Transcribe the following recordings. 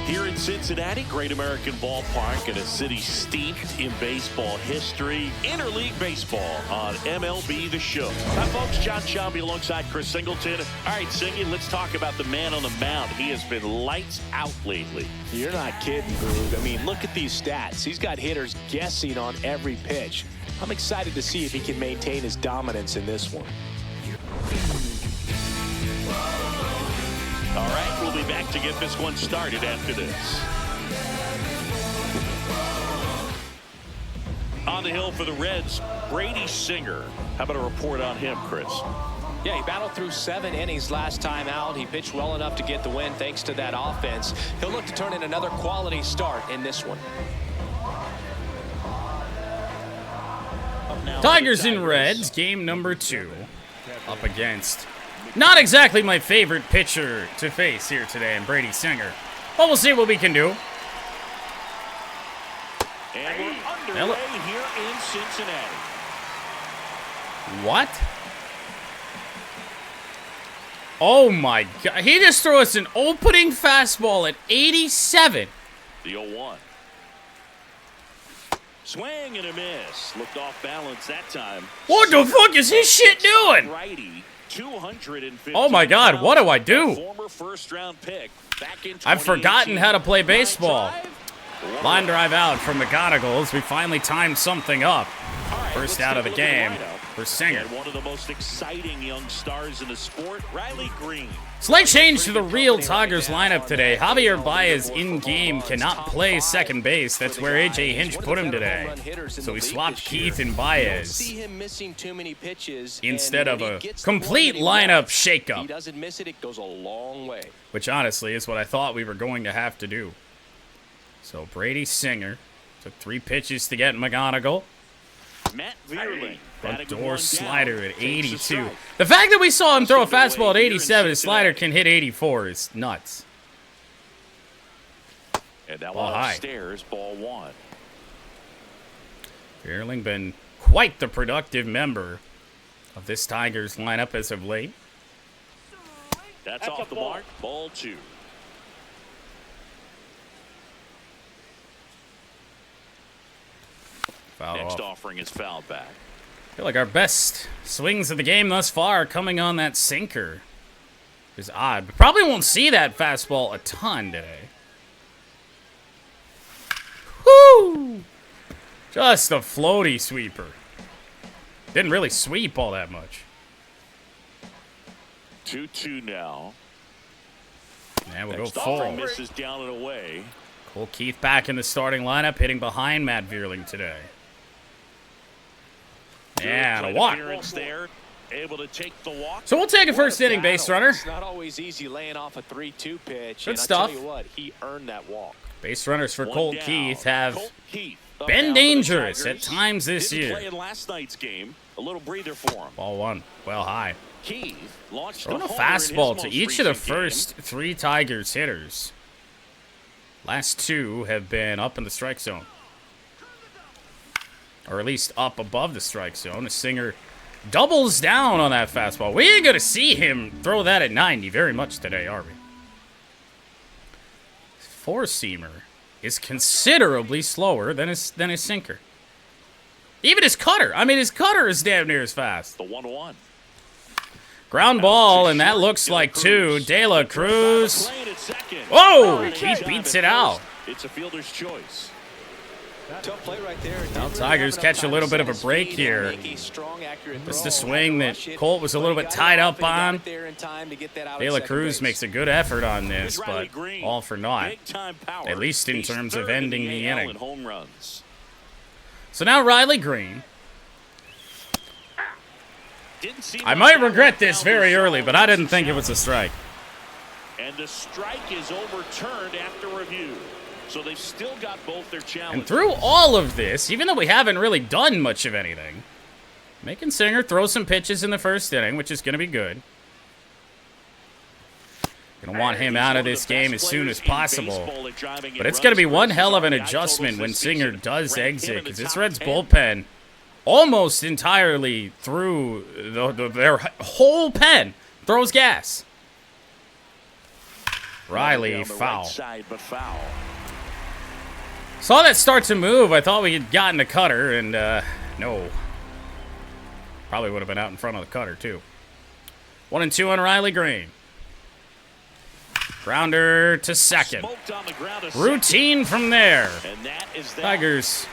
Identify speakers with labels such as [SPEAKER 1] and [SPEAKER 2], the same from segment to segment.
[SPEAKER 1] Here in Cincinnati, great American ballpark in a city steeped in baseball history. Interleague baseball on MLB The Show. Hi, folks. John Shelby alongside Chris Singleton. All right, Singy, let's talk about the man on the mound. He has been lights out lately.
[SPEAKER 2] You're not kidding, Groove. I mean, look at these stats. He's got hitters guessing on every pitch. I'm excited to see if he can maintain his dominance in this one.
[SPEAKER 1] All right, we'll be back to get this one started after this. On the hill for the Reds, Brady Singer. How about a report on him, Chris?
[SPEAKER 2] Yeah, he battled through 7 innings last time out. He pitched well enough to get the win thanks to that offense. He'll look to turn in another quality start in this one.
[SPEAKER 3] Tigers and Reds, game number 2. Up against not exactly my favorite pitcher to face here today in Brady Singer. But we'll see what we can do.
[SPEAKER 1] And we're underway here in Cincinnati.
[SPEAKER 3] What? Oh my God. He just threw us an opening fastball at 87.
[SPEAKER 1] The 0-1. Swing and a miss. Looked off balance that time.
[SPEAKER 3] What the fuck is this shit doing?
[SPEAKER 1] Righty, 250.
[SPEAKER 3] Oh my God, what do I do?
[SPEAKER 1] Former first-round pick back in
[SPEAKER 3] I've forgotten how to play baseball. Line drive out from McGonagall. We finally timed something up. First out of the game for Singer.
[SPEAKER 1] One of the most exciting young stars in the sport, Riley Green.
[SPEAKER 3] Slight change to the real Tigers lineup today. Javier Baez in-game cannot play second base. That's where A.J. Hinch put him today. So we swapped Keith and Baez instead of a complete lineup shakeup.
[SPEAKER 2] He doesn't miss it, it goes a long way.
[SPEAKER 3] Which honestly is what I thought we were going to have to do. So Brady Singer took 3 pitches to get McGonagall.
[SPEAKER 1] Matt Vierling.
[SPEAKER 3] Front door slider at 82. The fact that we saw him throw a fastball at 87, his slider can hit 84 is nuts.
[SPEAKER 1] And that one upstairs, ball 1.
[SPEAKER 3] Vierling been quite the productive member of this Tigers lineup as of late.
[SPEAKER 1] That's off the mark, ball 2. Next offering is fouled back.
[SPEAKER 3] I feel like our best swings of the game thus far are coming on that sinker. It's odd. But probably won't see that fastball a ton today. Woo! Just a floaty sweeper. Didn't really sweep all that much.
[SPEAKER 1] 2-2 now.
[SPEAKER 3] And we'll
[SPEAKER 1] Next
[SPEAKER 3] go full.
[SPEAKER 1] Misses down and away.
[SPEAKER 3] Cole Keith back in the starting lineup, hitting behind Matt Vierling today. And a walk.
[SPEAKER 1] There, able to take the walk.
[SPEAKER 3] So we'll take a first inning base runner.
[SPEAKER 2] It's not always easy laying off a 3-2 pitch.
[SPEAKER 3] Good stuff.
[SPEAKER 2] I tell you what, he earned that walk.
[SPEAKER 3] Base runners for Colt Keith have been dangerous at times this year.
[SPEAKER 1] Play in last night's game. A little breather for him.
[SPEAKER 3] Ball 1, well high.
[SPEAKER 1] Keith launched
[SPEAKER 3] throwing a fastball to each of the first 3 Tigers hitters. Last 2 have been up in the strike zone. Or at least up above the strike zone. The Singer doubles down on that fastball. We ain't going to see him throw that at 90 very much today, are we? Four-seamer is considerably slower than his sinker. Even his cutter. I mean, his cutter is damn near as fast.
[SPEAKER 1] The 1-1.
[SPEAKER 3] Ground ball, and that looks like 2. De La Cruz. Whoa! Keith beats it out.
[SPEAKER 1] It's a fielder's choice.
[SPEAKER 2] Tough play right there.
[SPEAKER 3] Now Tigers catch a little bit of a break here. This is the swing that Colt was a little bit tied up on. De La Cruz makes a good effort on this, but all for naught. At least in terms of ending the inning. So now Riley Green. I might regret this very early, but I didn't think it was a strike.
[SPEAKER 1] And the strike is overturned after review. So they've still got both their challenges.
[SPEAKER 3] And through all of this, even though we haven't really done much of anything, making Singer throw some pitches in the first inning, which is going to be good. Going to want him out of this game as soon as possible. But it's going to be one hell of an adjustment when Singer does exit, because this Reds bullpen almost entirely through their whole pen throws gas. Riley,
[SPEAKER 1] On the
[SPEAKER 3] foul.
[SPEAKER 1] right side, but foul.
[SPEAKER 3] Saw that start to move. I thought we had gotten a cutter, and no. Probably would have been out in front of the cutter, too. 1-2 on Riley Green. Grounder to second.
[SPEAKER 1] Smoked on the ground to
[SPEAKER 3] Routine from there.
[SPEAKER 1] second. And that is that.
[SPEAKER 3] Tigers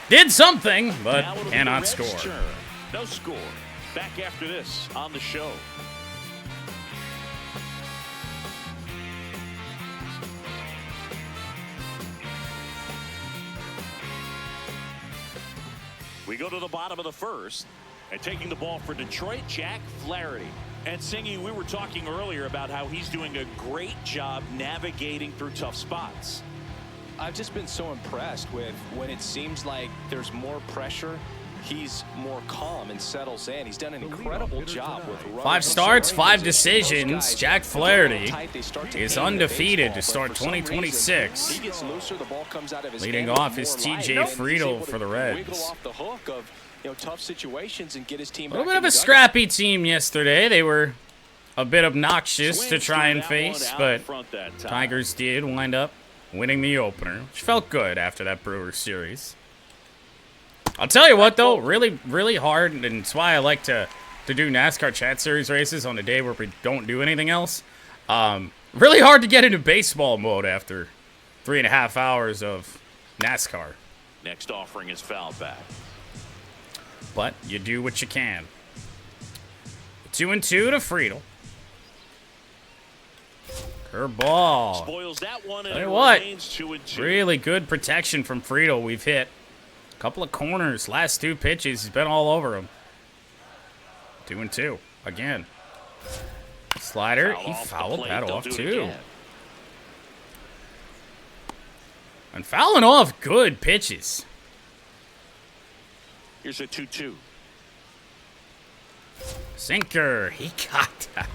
[SPEAKER 3] did something, but
[SPEAKER 1] Now it'll be
[SPEAKER 3] cannot
[SPEAKER 1] the Reds'
[SPEAKER 3] score.
[SPEAKER 1] turn. No score. Back after this on the show. We go to the bottom of the first, and taking the ball for Detroit, Jack Flaherty. And Singy, we were talking earlier about how he's doing a great job navigating through tough spots.
[SPEAKER 2] I've just been so impressed with when it seems like there's more pressure, he's more calm and settles in. He's done an incredible job with runners.
[SPEAKER 3] 5 starts, 5 decisions. Jack Flaherty is undefeated to start 2026.
[SPEAKER 2] He gets looser, the ball comes out of his
[SPEAKER 3] Leading
[SPEAKER 2] hand
[SPEAKER 3] off
[SPEAKER 2] with
[SPEAKER 3] is
[SPEAKER 2] more
[SPEAKER 3] TJ
[SPEAKER 2] life. He's
[SPEAKER 3] Friedel
[SPEAKER 2] able to
[SPEAKER 3] for the
[SPEAKER 2] wiggle
[SPEAKER 3] Reds.
[SPEAKER 2] off the hook of, tough situations and get his team
[SPEAKER 3] A little
[SPEAKER 2] back
[SPEAKER 3] bit
[SPEAKER 2] in
[SPEAKER 3] of a
[SPEAKER 2] the dugout.
[SPEAKER 3] scrappy team yesterday. They were a bit obnoxious to try and face, but Tigers did wind up winning the opener, which felt good after that Brewers series. I'll tell you what, though, really, really hard, and it's why I like to do NASCAR Chat Series races on a day where we don't do anything else. Really hard to get into baseball mode after 3.5 hours of NASCAR.
[SPEAKER 1] Next offering is foul back.
[SPEAKER 3] But you do what you can. 2-2 to Friedel. Curveball.
[SPEAKER 1] Spoils that one, and
[SPEAKER 3] Tell you
[SPEAKER 1] it
[SPEAKER 3] what,
[SPEAKER 1] remains 2-2.
[SPEAKER 3] really good protection from Friedel. We've hit a couple of corners. Last 2 pitches, he's been all over them. 2-2 again. Slider,
[SPEAKER 1] Foul
[SPEAKER 3] he
[SPEAKER 1] off the
[SPEAKER 3] fouled
[SPEAKER 1] plate.
[SPEAKER 3] that
[SPEAKER 1] They'll
[SPEAKER 3] off
[SPEAKER 1] do it
[SPEAKER 3] too.
[SPEAKER 1] again.
[SPEAKER 3] And fouling off good pitches.
[SPEAKER 1] Here's a 2-2.
[SPEAKER 3] Sinker, he got that.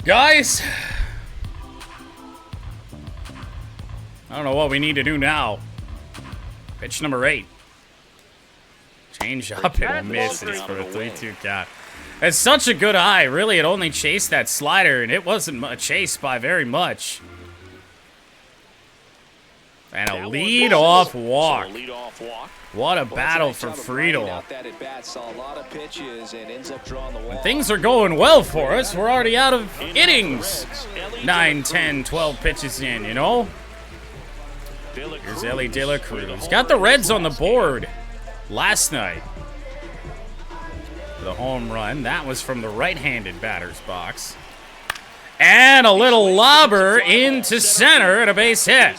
[SPEAKER 3] Guys, I don't know what we need to do now. Pitch number 8. Change up and misses for a 3-2 count. It's such a good eye. Really, it only chased that slider, and it wasn't a chase by very much. And a lead-off walk.
[SPEAKER 1] So a lead-off walk.
[SPEAKER 3] What a battle for Friedel.
[SPEAKER 2] When
[SPEAKER 3] Things are going well for us. We're already out of innings. 9, 10, 12 pitches in, you know? Here's Ellie De La Cruz. Got the Reds on the board last night. The home run. That was from the right-handed batter's box. And a little lobber into center and a base hit.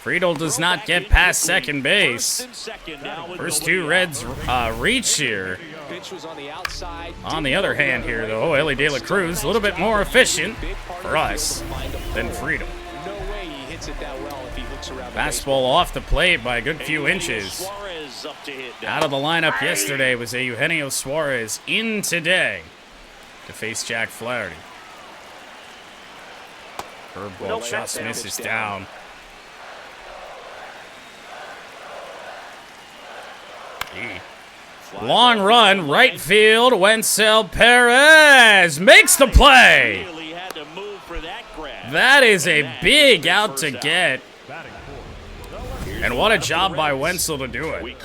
[SPEAKER 3] Friedel does not get past second base. First 2 Reds reach here. On the other hand here, though, Ellie De La Cruz, a little bit more efficient for us than Friedel. Fastball off the plate by a good few inches. Out of the lineup yesterday was a Eugenio Suarez. In today to face Jack Flaherty. Curveball just misses down. Long run, right field, Wenzel Perez makes the play. That is a big out to get. And what a job by Wenzel to do it.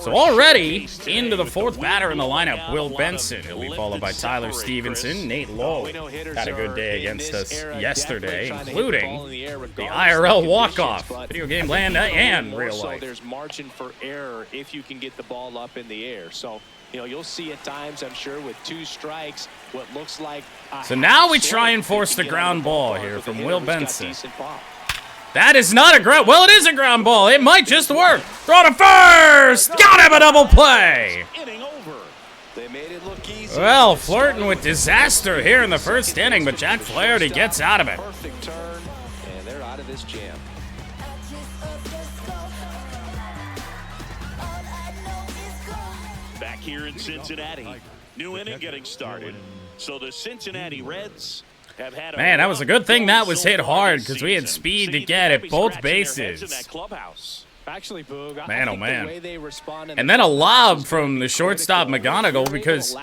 [SPEAKER 3] So already into the 4th batter in the lineup, Will Benson. He'll be followed by Tyler Stevenson. Nate Lowe had a good day against us yesterday, including the IRL walk-off. Video game land and real life.
[SPEAKER 2] There's margin for error if you can get the ball up in the air. So, you'll see at times, I'm sure, with 2 strikes, what looks like.
[SPEAKER 3] So now we try and force the ground ball here from Will Benson. That is not a ground. Well, it is a ground ball. It might just work. Throw to first. Got him a double play. Well, flirting with disaster here in the first inning, but Jack Flaherty gets out of it.
[SPEAKER 2] Perfect turn, and they're out of this jam.
[SPEAKER 1] Back here in Cincinnati. New inning getting started. So the Cincinnati Reds have had
[SPEAKER 3] Man, that was a good thing that was hit hard because we had speed to get at both bases.
[SPEAKER 2] Actually, Boog,
[SPEAKER 3] Man, oh
[SPEAKER 2] I think
[SPEAKER 3] man.
[SPEAKER 2] the way they respond
[SPEAKER 3] And then a lob from the shortstop McGonigal because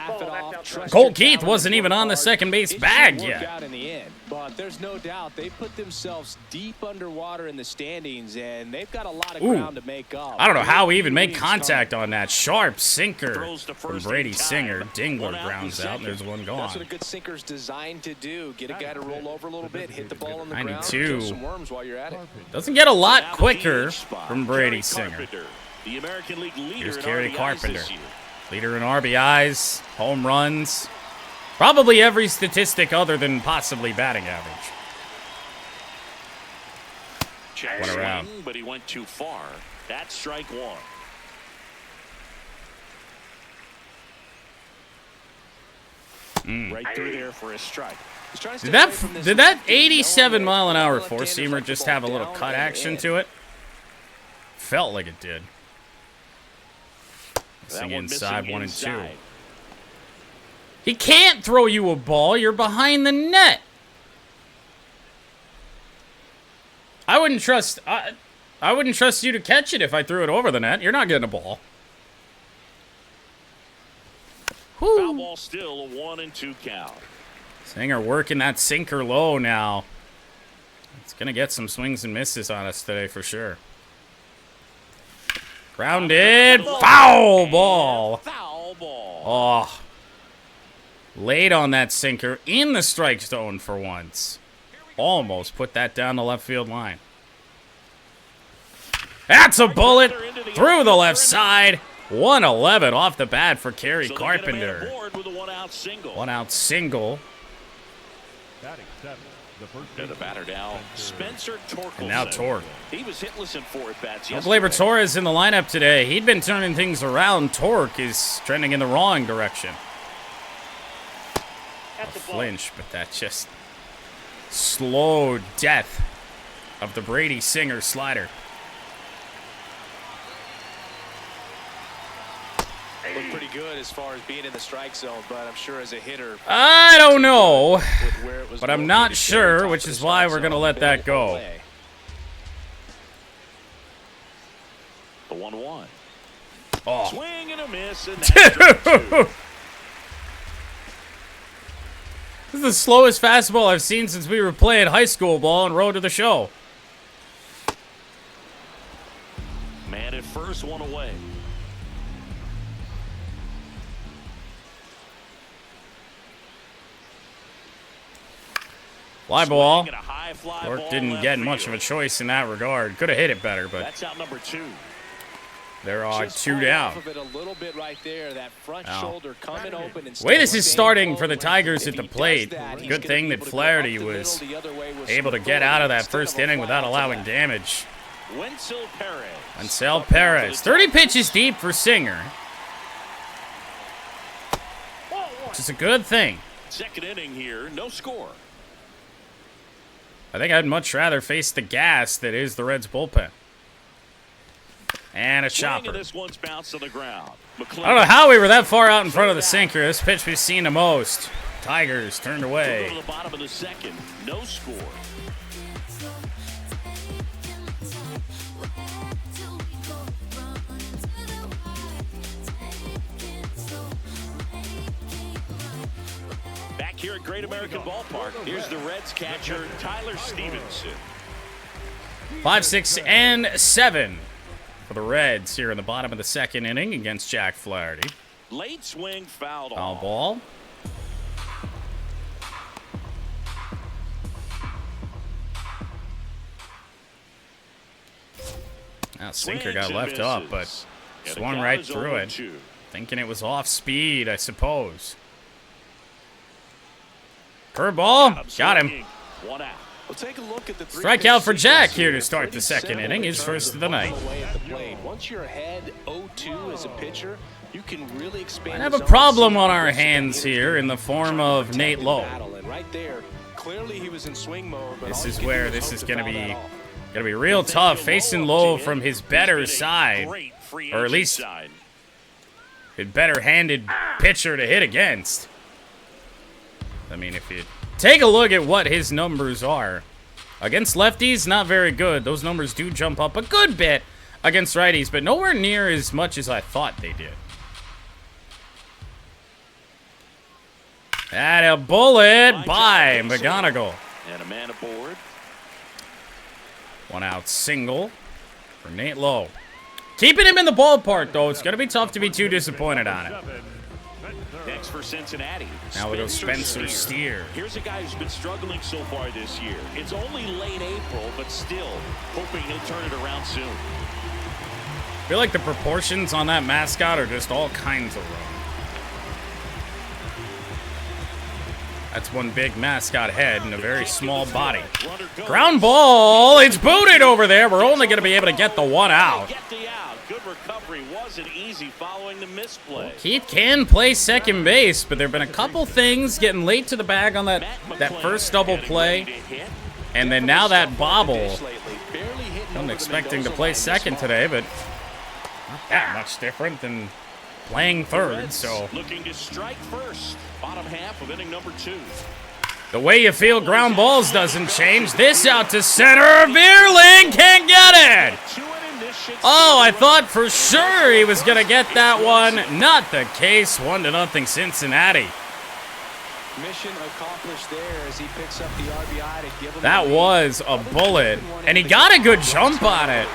[SPEAKER 3] Colt Keith wasn't even on the second base bag yet.
[SPEAKER 2] In the end, but there's no doubt they put themselves deep underwater in the standings, and they've got a lot of ground to make up.
[SPEAKER 3] I don't know how we even make contact on that. Sharp sinker from Brady Singer. Dingler grounds out, and there's one gone.
[SPEAKER 2] That's what a good sinker's designed to do. Get a guy to roll over a little bit, hit the ball on the ground,
[SPEAKER 3] 92.
[SPEAKER 2] kill some worms while you're at it.
[SPEAKER 3] Doesn't get a lot quicker from Brady Singer.
[SPEAKER 1] The American League leader.
[SPEAKER 3] Here's
[SPEAKER 1] in
[SPEAKER 3] Kerry
[SPEAKER 1] RBIs
[SPEAKER 3] Carpenter.
[SPEAKER 1] this year.
[SPEAKER 3] Leader in RBIs, home runs, probably every statistic other than possibly batting average.
[SPEAKER 1] Check
[SPEAKER 3] What a
[SPEAKER 1] swing,
[SPEAKER 3] round.
[SPEAKER 1] but he went too far. That's strike one. Right through there for a strike.
[SPEAKER 3] Did that 87-mile-an-hour four-seamer just have a little cut action to it? Felt like it did. Missing inside, 1 and 2. He can't throw you a ball. You're behind the net. I wouldn't trust you to catch it if I threw it over the net. You're not getting a ball.
[SPEAKER 1] Foul ball still, a 1 and 2 count.
[SPEAKER 3] Singer working that sinker low now. It's gonna get some swings and misses on us today for sure. Grounded, foul ball.
[SPEAKER 1] Foul ball.
[SPEAKER 3] Oh, laid on that sinker in the strike zone for once. Almost put that down the left field line. That's a bullet through the left side. 111 off the bat for Kerry Carpenter.
[SPEAKER 1] With a one-out single.
[SPEAKER 3] One-out single.
[SPEAKER 1] To the batter now, Spencer Torkelson.
[SPEAKER 3] And now Torque.
[SPEAKER 1] He was hitless in 4 at-bats
[SPEAKER 3] No Gleyber
[SPEAKER 1] yesterday.
[SPEAKER 3] Torres in the lineup today. He'd been turning things around. Torque is trending in the wrong direction. A flinch, but that just slow death of the Brady Singer slider.
[SPEAKER 2] Looked pretty good as far as being in the strike zone, but I'm sure as a hitter,
[SPEAKER 3] I don't know,
[SPEAKER 2] with where it was
[SPEAKER 3] but I'm
[SPEAKER 2] located,
[SPEAKER 3] not
[SPEAKER 2] top
[SPEAKER 3] sure,
[SPEAKER 2] of
[SPEAKER 3] which
[SPEAKER 2] the
[SPEAKER 3] is why
[SPEAKER 2] strike
[SPEAKER 3] we're going to
[SPEAKER 2] zone,
[SPEAKER 3] let that
[SPEAKER 2] bit
[SPEAKER 3] go.
[SPEAKER 2] away.
[SPEAKER 1] The 1-1.
[SPEAKER 3] Oh.
[SPEAKER 1] Swing and a miss, and that's strike 2.
[SPEAKER 3] This is the slowest fastball I've seen since we were playing high school ball and road to the show.
[SPEAKER 1] Man at first, 1 away.
[SPEAKER 3] Fly ball.
[SPEAKER 1] Swing and a high fly
[SPEAKER 3] Torque
[SPEAKER 1] ball
[SPEAKER 3] didn't
[SPEAKER 1] left
[SPEAKER 3] get much of
[SPEAKER 1] field.
[SPEAKER 3] a choice in that regard. Could have hit it better, but
[SPEAKER 1] That's out number 2.
[SPEAKER 3] there are
[SPEAKER 2] Just
[SPEAKER 3] 2
[SPEAKER 2] fall
[SPEAKER 3] down.
[SPEAKER 2] off of it a little bit right there, that front
[SPEAKER 3] Ow.
[SPEAKER 2] shoulder coming open and
[SPEAKER 3] The way this
[SPEAKER 2] staying
[SPEAKER 3] is
[SPEAKER 2] with
[SPEAKER 3] starting
[SPEAKER 2] the
[SPEAKER 3] for the
[SPEAKER 2] ball.
[SPEAKER 3] Tigers
[SPEAKER 2] If
[SPEAKER 3] at the
[SPEAKER 2] he does
[SPEAKER 3] plate.
[SPEAKER 2] that, he's
[SPEAKER 3] Good
[SPEAKER 2] gonna
[SPEAKER 3] thing
[SPEAKER 2] be
[SPEAKER 3] that
[SPEAKER 2] able to go
[SPEAKER 3] Flaherty
[SPEAKER 2] up the
[SPEAKER 3] was
[SPEAKER 2] middle the other way with
[SPEAKER 3] able to
[SPEAKER 2] some
[SPEAKER 3] get out of that
[SPEAKER 2] instead
[SPEAKER 3] first
[SPEAKER 2] of a
[SPEAKER 3] inning
[SPEAKER 2] fly
[SPEAKER 3] without
[SPEAKER 2] to
[SPEAKER 3] allowing
[SPEAKER 2] left.
[SPEAKER 3] damage.
[SPEAKER 1] Wenzel Perez.
[SPEAKER 3] Ansel Perez. 30 pitches deep for Singer. Which is a good thing.
[SPEAKER 1] Second inning here, no score.
[SPEAKER 3] I think I'd much rather face the gas that is the Reds bullpen. And a
[SPEAKER 1] Swing,
[SPEAKER 3] chopper.
[SPEAKER 1] and this one's bounced to the ground.
[SPEAKER 3] I don't know how we were that far out in front of the sinker. This pitch we've seen the most. Tigers turned
[SPEAKER 1] Go to
[SPEAKER 3] away.
[SPEAKER 1] the bottom of the second, no score. Back here at Great American Ballpark, here's the Reds catcher, Tyler Stevenson.
[SPEAKER 3] 5, 6, and 7 for the Reds here in the bottom of the second inning against Jack Flaherty.
[SPEAKER 1] Late swing, fouled
[SPEAKER 3] Foul
[SPEAKER 1] off.
[SPEAKER 3] ball. Now sinker got
[SPEAKER 1] Swings and
[SPEAKER 3] left up, but
[SPEAKER 1] misses. And the
[SPEAKER 3] swung
[SPEAKER 1] count
[SPEAKER 3] right
[SPEAKER 1] is
[SPEAKER 3] through it.
[SPEAKER 1] 0-2.
[SPEAKER 3] Thinking it was off speed, I suppose. Curveball. Got him.
[SPEAKER 1] Swinging, 1 out.
[SPEAKER 2] Well, take a look at the
[SPEAKER 3] Strikeout for
[SPEAKER 2] three-pitch
[SPEAKER 3] Jack
[SPEAKER 2] sequence
[SPEAKER 3] here to
[SPEAKER 2] here.
[SPEAKER 3] start the
[SPEAKER 2] Pretty
[SPEAKER 3] second
[SPEAKER 2] simple
[SPEAKER 3] inning.
[SPEAKER 2] in
[SPEAKER 3] His
[SPEAKER 2] terms
[SPEAKER 3] first of the night.
[SPEAKER 2] away at the plate. Once you're ahead 0-2 as a pitcher, you can really expand.
[SPEAKER 3] I have
[SPEAKER 2] the
[SPEAKER 3] a
[SPEAKER 2] zone,
[SPEAKER 3] problem
[SPEAKER 2] see
[SPEAKER 3] on
[SPEAKER 2] how
[SPEAKER 3] our
[SPEAKER 2] aggressive that
[SPEAKER 3] hands
[SPEAKER 2] hitter
[SPEAKER 3] here
[SPEAKER 2] can
[SPEAKER 3] in the
[SPEAKER 2] be,
[SPEAKER 3] form
[SPEAKER 2] trying to
[SPEAKER 3] of
[SPEAKER 2] protect
[SPEAKER 3] Nate
[SPEAKER 2] and
[SPEAKER 3] Lowe.
[SPEAKER 2] battle. And right there, clearly he was in swing mode. But
[SPEAKER 3] This
[SPEAKER 2] all
[SPEAKER 3] is
[SPEAKER 2] he could
[SPEAKER 3] where
[SPEAKER 2] do was
[SPEAKER 3] this
[SPEAKER 2] hope
[SPEAKER 3] is
[SPEAKER 2] to
[SPEAKER 3] going to
[SPEAKER 2] foul
[SPEAKER 3] be
[SPEAKER 2] that off.
[SPEAKER 3] real tough. Facing Lowe from his better side,
[SPEAKER 1] Great free
[SPEAKER 3] or at
[SPEAKER 1] agent
[SPEAKER 3] least
[SPEAKER 1] side.
[SPEAKER 3] his better-handed pitcher to hit against. I mean, if you take a look at what his numbers are, against lefties, not very good. Those numbers do jump up a good bit against righties, but nowhere near as much as I thought they did. And a bullet by McGonigal.
[SPEAKER 1] And a man aboard.
[SPEAKER 3] 1 out single for Nate Lowe. Keeping him in the ballpark, though. It's going to be tough to be too disappointed on it.
[SPEAKER 1] Next for Cincinnati.
[SPEAKER 3] Now we go Spencer Steer.
[SPEAKER 1] Here's a guy who's been struggling so far this year. It's only late April, but still hoping he'll turn it around soon.
[SPEAKER 3] I feel like the proportions on that mascot are just all kinds of wrong. That's one big mascot head and a very small body. Ground ball. It's booted over there. We're only going to be able to get the 1 out.
[SPEAKER 1] Good recovery wasn't easy following the misplay.
[SPEAKER 3] Keith can play second base, but there have been a couple things getting late to the bag on that first double play. And then now that bobble. I'm expecting to play second today, but not that much different than playing third, so.
[SPEAKER 1] Looking to strike first. Bottom half of inning number 2.
[SPEAKER 3] The way you feel ground balls doesn't change. This out to center. Veerling can't get it. Oh, I thought for sure he was going to get that one. Not the case. 1-0 Cincinnati.
[SPEAKER 2] Mission accomplished there as he picks up the RBI to give him
[SPEAKER 3] that was a bullet, and he got a good jump on it,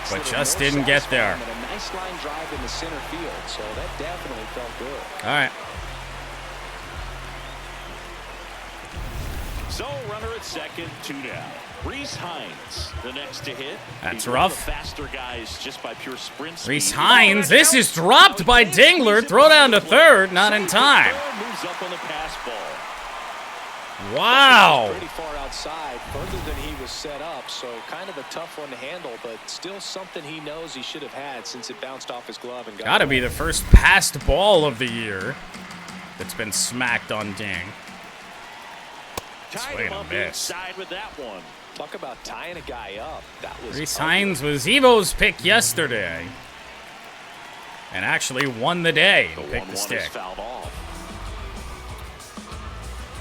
[SPEAKER 3] but just didn't get there.
[SPEAKER 2] A nice line drive in the center field, so that definitely felt good.
[SPEAKER 3] All right.
[SPEAKER 1] So runner at second, 2 down. Rhys Hines, the next to hit.
[SPEAKER 3] That's rough.
[SPEAKER 1] Faster guys just by pure sprint speed.
[SPEAKER 3] Rhys Hines, this is dropped by Dingler. Throw down to third, not in time.
[SPEAKER 1] Moves up on the pass ball.
[SPEAKER 3] Wow.
[SPEAKER 2] Pretty far outside, further than he was set up, so kind of a tough one to handle, but still something he knows he should have had since it bounced off his glove and got
[SPEAKER 3] Gotta be the first passed ball of the year that's been smacked on Ding. Swing and a miss.
[SPEAKER 1] With that one.
[SPEAKER 2] Talk about tying a guy up. That was
[SPEAKER 3] Rhys Hines was Evo's pick yesterday, and actually won the day. He'll pick the stick.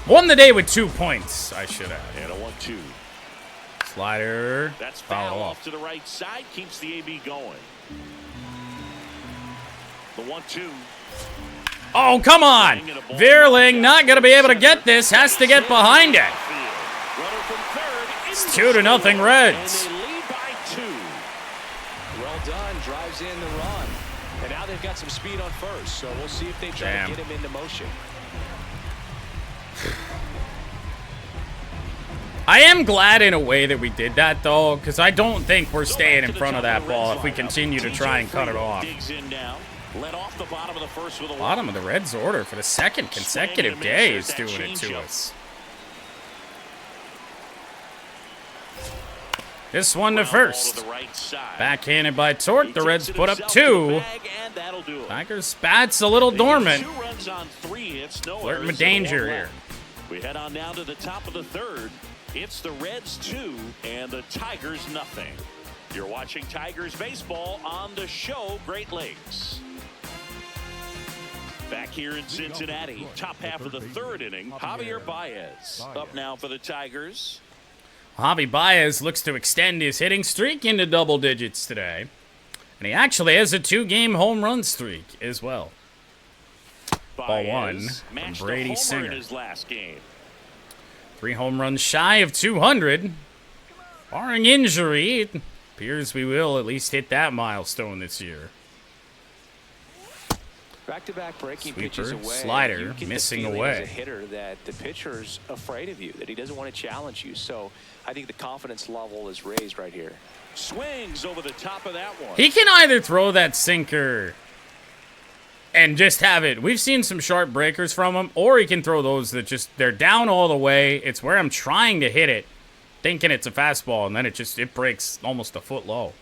[SPEAKER 3] Won the day with 2 points, I should add.
[SPEAKER 1] And a 1-2.
[SPEAKER 3] Slider.
[SPEAKER 1] That's foul off to the right side. Keeps the AB going. The 1-2.
[SPEAKER 3] Oh, come on. Veerling not going to be able to get this. Has to get behind it. It's 2-0 Reds.
[SPEAKER 2] And they lead by 2. Well done. Drives in the run. And now they've got some speed on first, so we'll see if they try to get him into motion.
[SPEAKER 3] I am glad in a way that we did that, though, because I don't think we're staying in front of that ball if we continue to try and cut it off. Bottom of the Reds order for the second consecutive day is doing it to us. This one to first. Backhanded by Torque. The Reds put up 2. Tigers' bat's a little dormant. Flirting with danger here.
[SPEAKER 1] We head on down to the top of the third. It's the Reds 2 and the Tigers nothing. You're watching Tigers baseball on the show Great Lakes. Back here in Cincinnati, top half of the third inning, Javier Baez up now for the Tigers.
[SPEAKER 3] Javi Baez looks to extend his hitting streak into double digits today. And he actually has a 2-game home run streak as well. Ball 1 from Brady Singer.
[SPEAKER 1] His last game.
[SPEAKER 3] 3 home runs shy of 200. Barring injury, it appears we will at least hit that milestone this year.
[SPEAKER 2] Back-to-back breaking
[SPEAKER 3] Sweeper,
[SPEAKER 2] pitches away.
[SPEAKER 3] slider, missing away.
[SPEAKER 2] As a hitter that the pitcher's afraid of you, that he doesn't want to challenge you. So I think the confidence level is raised right here.
[SPEAKER 1] Swings over the top of that one.
[SPEAKER 3] He can either throw that sinker and just have it. We've seen some sharp breakers from him, or he can throw those that just, they're down all the way. It's where I'm trying to hit it, thinking it's a fastball, and then it breaks almost a foot low.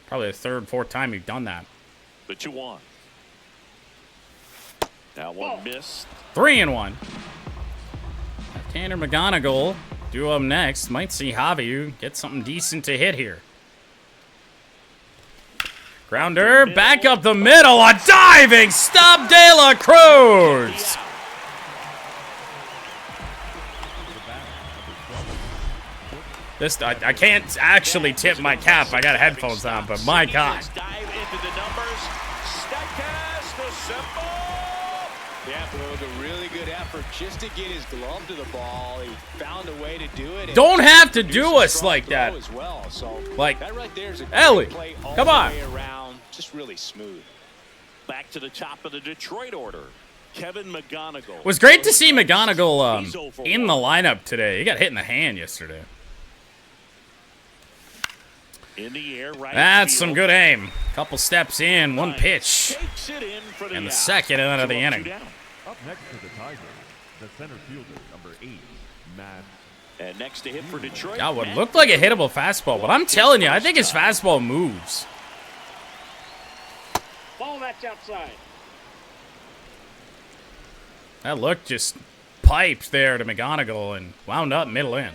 [SPEAKER 3] Probably the third, fourth time you've done that.
[SPEAKER 1] The 2-1. That one missed.
[SPEAKER 3] 3-1. Tanner McGonigal due up next. Might see Javi get something decent to hit here. Grounder, back up the middle, a diving stop, De La Cruz. This, I can't actually tip my cap. I got headphones on, but my God.
[SPEAKER 2] Yeah, Boog, a really good effort just to get his glove to the ball. He found a way to do it.
[SPEAKER 3] Don't have to do us like that.
[SPEAKER 2] As well. So
[SPEAKER 3] like,
[SPEAKER 2] that right there is a
[SPEAKER 3] Ellie,
[SPEAKER 2] play all
[SPEAKER 3] come
[SPEAKER 2] the
[SPEAKER 3] on.
[SPEAKER 2] way around. Just really smooth.
[SPEAKER 1] Back to the top of the Detroit order. Kevin McGonigal.
[SPEAKER 3] It was great to see McGonigal in the lineup today. He got hit in the hand yesterday.
[SPEAKER 1] In the air, right
[SPEAKER 3] That's
[SPEAKER 1] field.
[SPEAKER 3] some good aim. Couple steps in, one pitch, and the second out of the inning.
[SPEAKER 4] Up next to the Tigers, the center fielder, number 8, Matt.
[SPEAKER 1] And next to hit for Detroit.
[SPEAKER 3] That would look like a hittable fastball, but I'm telling you, I think his fastball moves.
[SPEAKER 5] Ball that's outside.
[SPEAKER 3] That look just piped there to McGonigal and wound up middle in.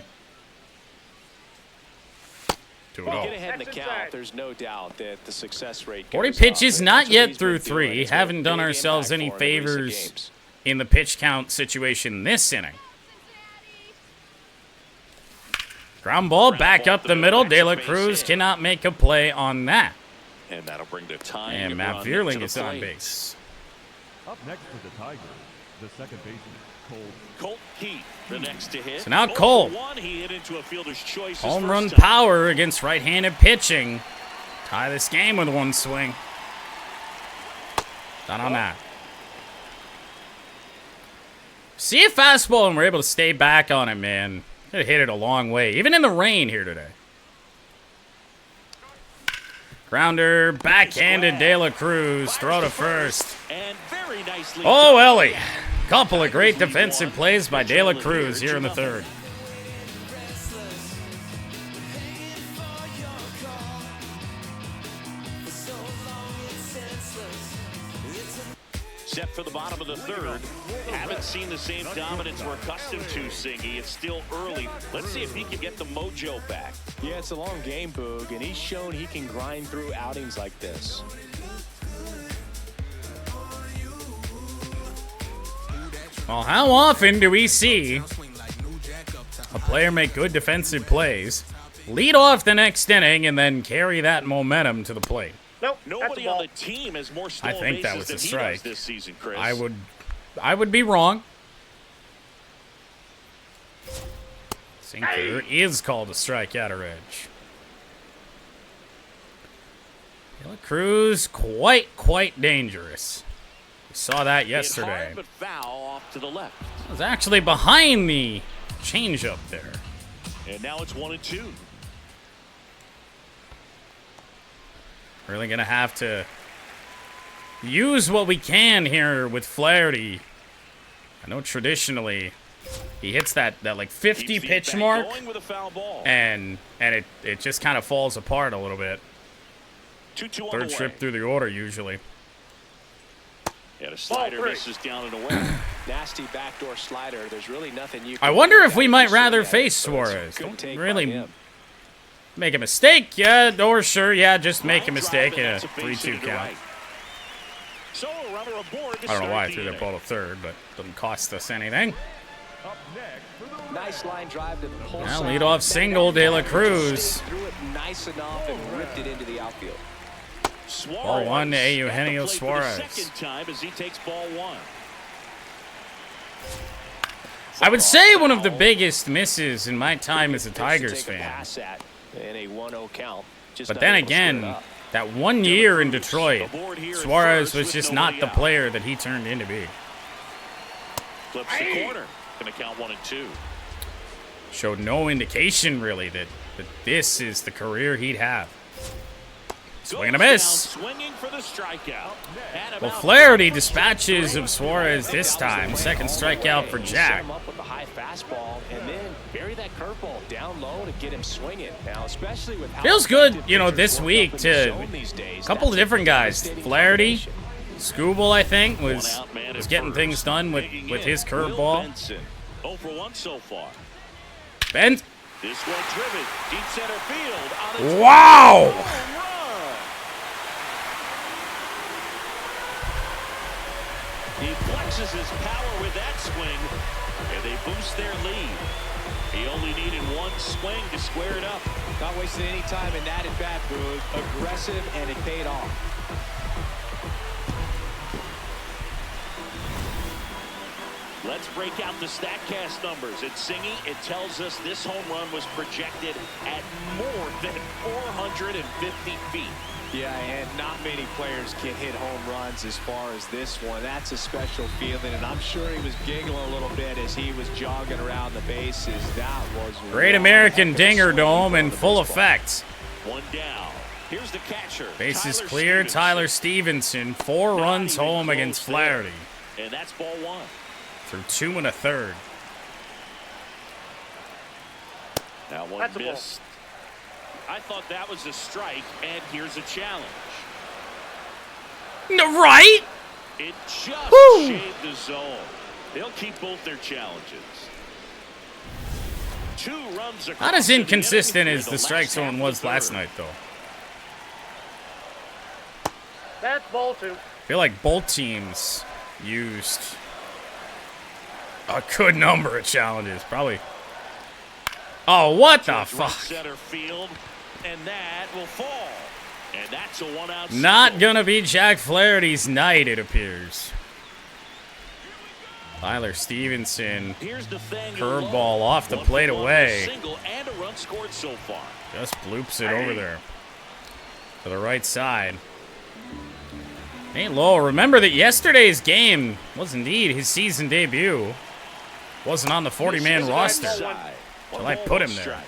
[SPEAKER 3] 2-0.
[SPEAKER 2] Get ahead in the count, there's no doubt that the success rate
[SPEAKER 3] 40
[SPEAKER 2] goes
[SPEAKER 3] pitches,
[SPEAKER 2] up.
[SPEAKER 3] not
[SPEAKER 2] That's what
[SPEAKER 3] yet
[SPEAKER 2] he's
[SPEAKER 3] through
[SPEAKER 2] been doing.
[SPEAKER 3] 3.
[SPEAKER 2] It's been a
[SPEAKER 3] Haven't done
[SPEAKER 2] big
[SPEAKER 3] ourselves
[SPEAKER 2] impact
[SPEAKER 3] any
[SPEAKER 2] for him in recent
[SPEAKER 3] favors
[SPEAKER 2] games.
[SPEAKER 3] in the pitch count situation this inning. Ground ball back up the middle. De La Cruz cannot make a play on that.
[SPEAKER 1] And that'll bring the time.
[SPEAKER 3] And Matt Vierling is on base.
[SPEAKER 4] Up next to the Tigers, the second baseman,
[SPEAKER 1] Colt Heath, the next to hit.
[SPEAKER 3] So now Cole.
[SPEAKER 1] He hit into a fielder's choice.
[SPEAKER 3] Home run power against right-handed pitching. Tie this game with one swing. Done on that. See a fastball and we're able to stay back on it, man. Could have hit it a long way, even in the rain here today. Grounder, backhanded De La Cruz, throw to first.
[SPEAKER 1] And very nicely.
[SPEAKER 3] Oh, Ellie. Couple of great defensive plays by De La Cruz here in the third.
[SPEAKER 1] Set for the bottom of the third. Haven't seen the same dominance we're accustomed to, Singy. It's still early. Let's see if he can get the mojo back.
[SPEAKER 2] Yeah, it's a long game, Boog, and he's shown he can grind through outings like this.
[SPEAKER 3] Well, how often do we see a player make good defensive plays, lead off the next inning, and then carry that momentum to the plate?
[SPEAKER 5] Nope.
[SPEAKER 1] Nobody on the team has more stolen
[SPEAKER 3] I think that
[SPEAKER 1] bases
[SPEAKER 3] was a
[SPEAKER 1] than he
[SPEAKER 3] strike.
[SPEAKER 1] does this season, Chris.
[SPEAKER 3] I would be wrong. Sinker is called a strikeout or edge. De La Cruz, quite dangerous. We saw that yesterday.
[SPEAKER 1] Hard, but foul off to the left.
[SPEAKER 3] It was actually behind the changeup there.
[SPEAKER 1] And now it's 1-2.
[SPEAKER 3] Really gonna have to use what we can here with Flaherty. I know traditionally he hits that like 50 pitch mark, and it just kind of falls apart a little bit.
[SPEAKER 1] 2-2
[SPEAKER 3] Third trip through the order usually.
[SPEAKER 1] Yeah, the slider misses down and away.
[SPEAKER 2] Nasty backdoor slider. There's really nothing you can
[SPEAKER 3] I wonder
[SPEAKER 2] do
[SPEAKER 3] if we
[SPEAKER 2] about
[SPEAKER 3] might
[SPEAKER 2] it.
[SPEAKER 3] rather
[SPEAKER 2] Yeah,
[SPEAKER 3] face
[SPEAKER 2] so
[SPEAKER 3] Suarez.
[SPEAKER 2] good
[SPEAKER 3] Don't
[SPEAKER 2] take by
[SPEAKER 3] really
[SPEAKER 2] him.
[SPEAKER 3] make a mistake, yeah, or sure, yeah, just make a mistake in a
[SPEAKER 1] That's a base
[SPEAKER 3] 3-2
[SPEAKER 1] hit to
[SPEAKER 3] count.
[SPEAKER 1] right. So a runner aboard to
[SPEAKER 3] I don't know why I
[SPEAKER 1] start
[SPEAKER 3] threw
[SPEAKER 1] the
[SPEAKER 3] that ball to third, but doesn't cost us anything.
[SPEAKER 4] Up next for the
[SPEAKER 2] Nice line drive to the pull
[SPEAKER 3] Now
[SPEAKER 2] side.
[SPEAKER 3] lead off single, De La Cruz.
[SPEAKER 2] Stayed through it nice enough and ripped it into the outfield.
[SPEAKER 3] Ball one to
[SPEAKER 1] Suarez
[SPEAKER 3] Eugenio
[SPEAKER 1] at the plate for the
[SPEAKER 3] Suarez.
[SPEAKER 1] second time as he takes ball one.
[SPEAKER 3] I would say one of the biggest misses in my time as a Tigers
[SPEAKER 2] Take a
[SPEAKER 3] fan.
[SPEAKER 2] pass at in a 1-0 count. Just
[SPEAKER 3] But
[SPEAKER 2] not
[SPEAKER 3] then
[SPEAKER 2] able to square it
[SPEAKER 3] again,
[SPEAKER 2] up.
[SPEAKER 3] that 1 year in Detroit,
[SPEAKER 1] Aboard here at
[SPEAKER 3] Suarez
[SPEAKER 1] first
[SPEAKER 3] was
[SPEAKER 1] with
[SPEAKER 3] just
[SPEAKER 1] nobody
[SPEAKER 3] not the
[SPEAKER 1] out.
[SPEAKER 3] player that he turned into be.
[SPEAKER 1] Flips the corner. Going to count 1-2.
[SPEAKER 3] Showed no indication really that this is the career he'd have. Swing and a
[SPEAKER 1] Goes
[SPEAKER 3] miss.
[SPEAKER 1] down, swinging for the strikeout. And
[SPEAKER 3] Well,
[SPEAKER 1] about
[SPEAKER 3] Flaherty dispatches of Suarez this time. Second strikeout for
[SPEAKER 2] You
[SPEAKER 3] Jack.
[SPEAKER 2] set him up with the high fastball and then bury that curveball down low to get him swinging. Now, especially with how
[SPEAKER 3] Feels good,
[SPEAKER 2] effective
[SPEAKER 3] you know,
[SPEAKER 2] pitchers
[SPEAKER 3] this
[SPEAKER 2] work
[SPEAKER 3] week
[SPEAKER 2] up in the
[SPEAKER 3] to
[SPEAKER 2] zone these days.
[SPEAKER 3] a couple of
[SPEAKER 2] That's
[SPEAKER 3] different guys.
[SPEAKER 2] devastating
[SPEAKER 3] Flaherty,
[SPEAKER 2] combination.
[SPEAKER 3] Scooble, I think,
[SPEAKER 1] one
[SPEAKER 3] was
[SPEAKER 1] out, man at
[SPEAKER 3] getting
[SPEAKER 1] first.
[SPEAKER 3] things done with
[SPEAKER 1] Digging
[SPEAKER 3] his
[SPEAKER 1] in, Will
[SPEAKER 3] curveball.
[SPEAKER 1] Benson. 0 for 1 so far.
[SPEAKER 3] Ben,
[SPEAKER 1] This one driven deep center field. On its
[SPEAKER 3] wow!
[SPEAKER 1] home run. He flexes his power with that swing, and they boost their lead. He only needed one swing to square it up.
[SPEAKER 2] Not wasting any time in that at bat, Boog. Aggressive, and it paid off.
[SPEAKER 1] Let's break out the StatCast numbers. It's Singy. It tells us this home run was projected at more than 450 feet.
[SPEAKER 2] Yeah, and not many players can hit home runs as far as this one. That's a special feeling, and I'm sure he was giggling a little bit as he was jogging around the bases. That was
[SPEAKER 3] Great American Dinger Dome in full effect.
[SPEAKER 1] One down. Here's the catcher.
[SPEAKER 3] Bases clear. Tyler Stevenson, 4 runs home against Flaherty.
[SPEAKER 1] And that's ball 1.
[SPEAKER 3] Through 2 1/3.
[SPEAKER 1] That one missed. I thought that was a strike, and here's a challenge.
[SPEAKER 3] No, right?
[SPEAKER 1] It just
[SPEAKER 3] Woo!
[SPEAKER 1] shaved the zone. They'll keep both their challenges. 2 runs across.
[SPEAKER 3] Not as inconsistent as
[SPEAKER 1] the
[SPEAKER 3] the strike zone was last night, though.
[SPEAKER 5] That's ball 2.
[SPEAKER 3] I feel like both teams used a good number of challenges. Probably. Oh, what the fuck?
[SPEAKER 1] Center field, and that will fall. And that's a 1-out.
[SPEAKER 3] Not gonna be Jack Flaherty's night, it appears. Tyler Stevenson,
[SPEAKER 1] Here's the thing.
[SPEAKER 3] curveball off the plate away.
[SPEAKER 1] Single and a run scored so far.
[SPEAKER 3] Just bloops it over there to the right side. Ain't low. Remember that yesterday's game was indeed his season debut. Wasn't on the 40-man roster. Well, I put him there.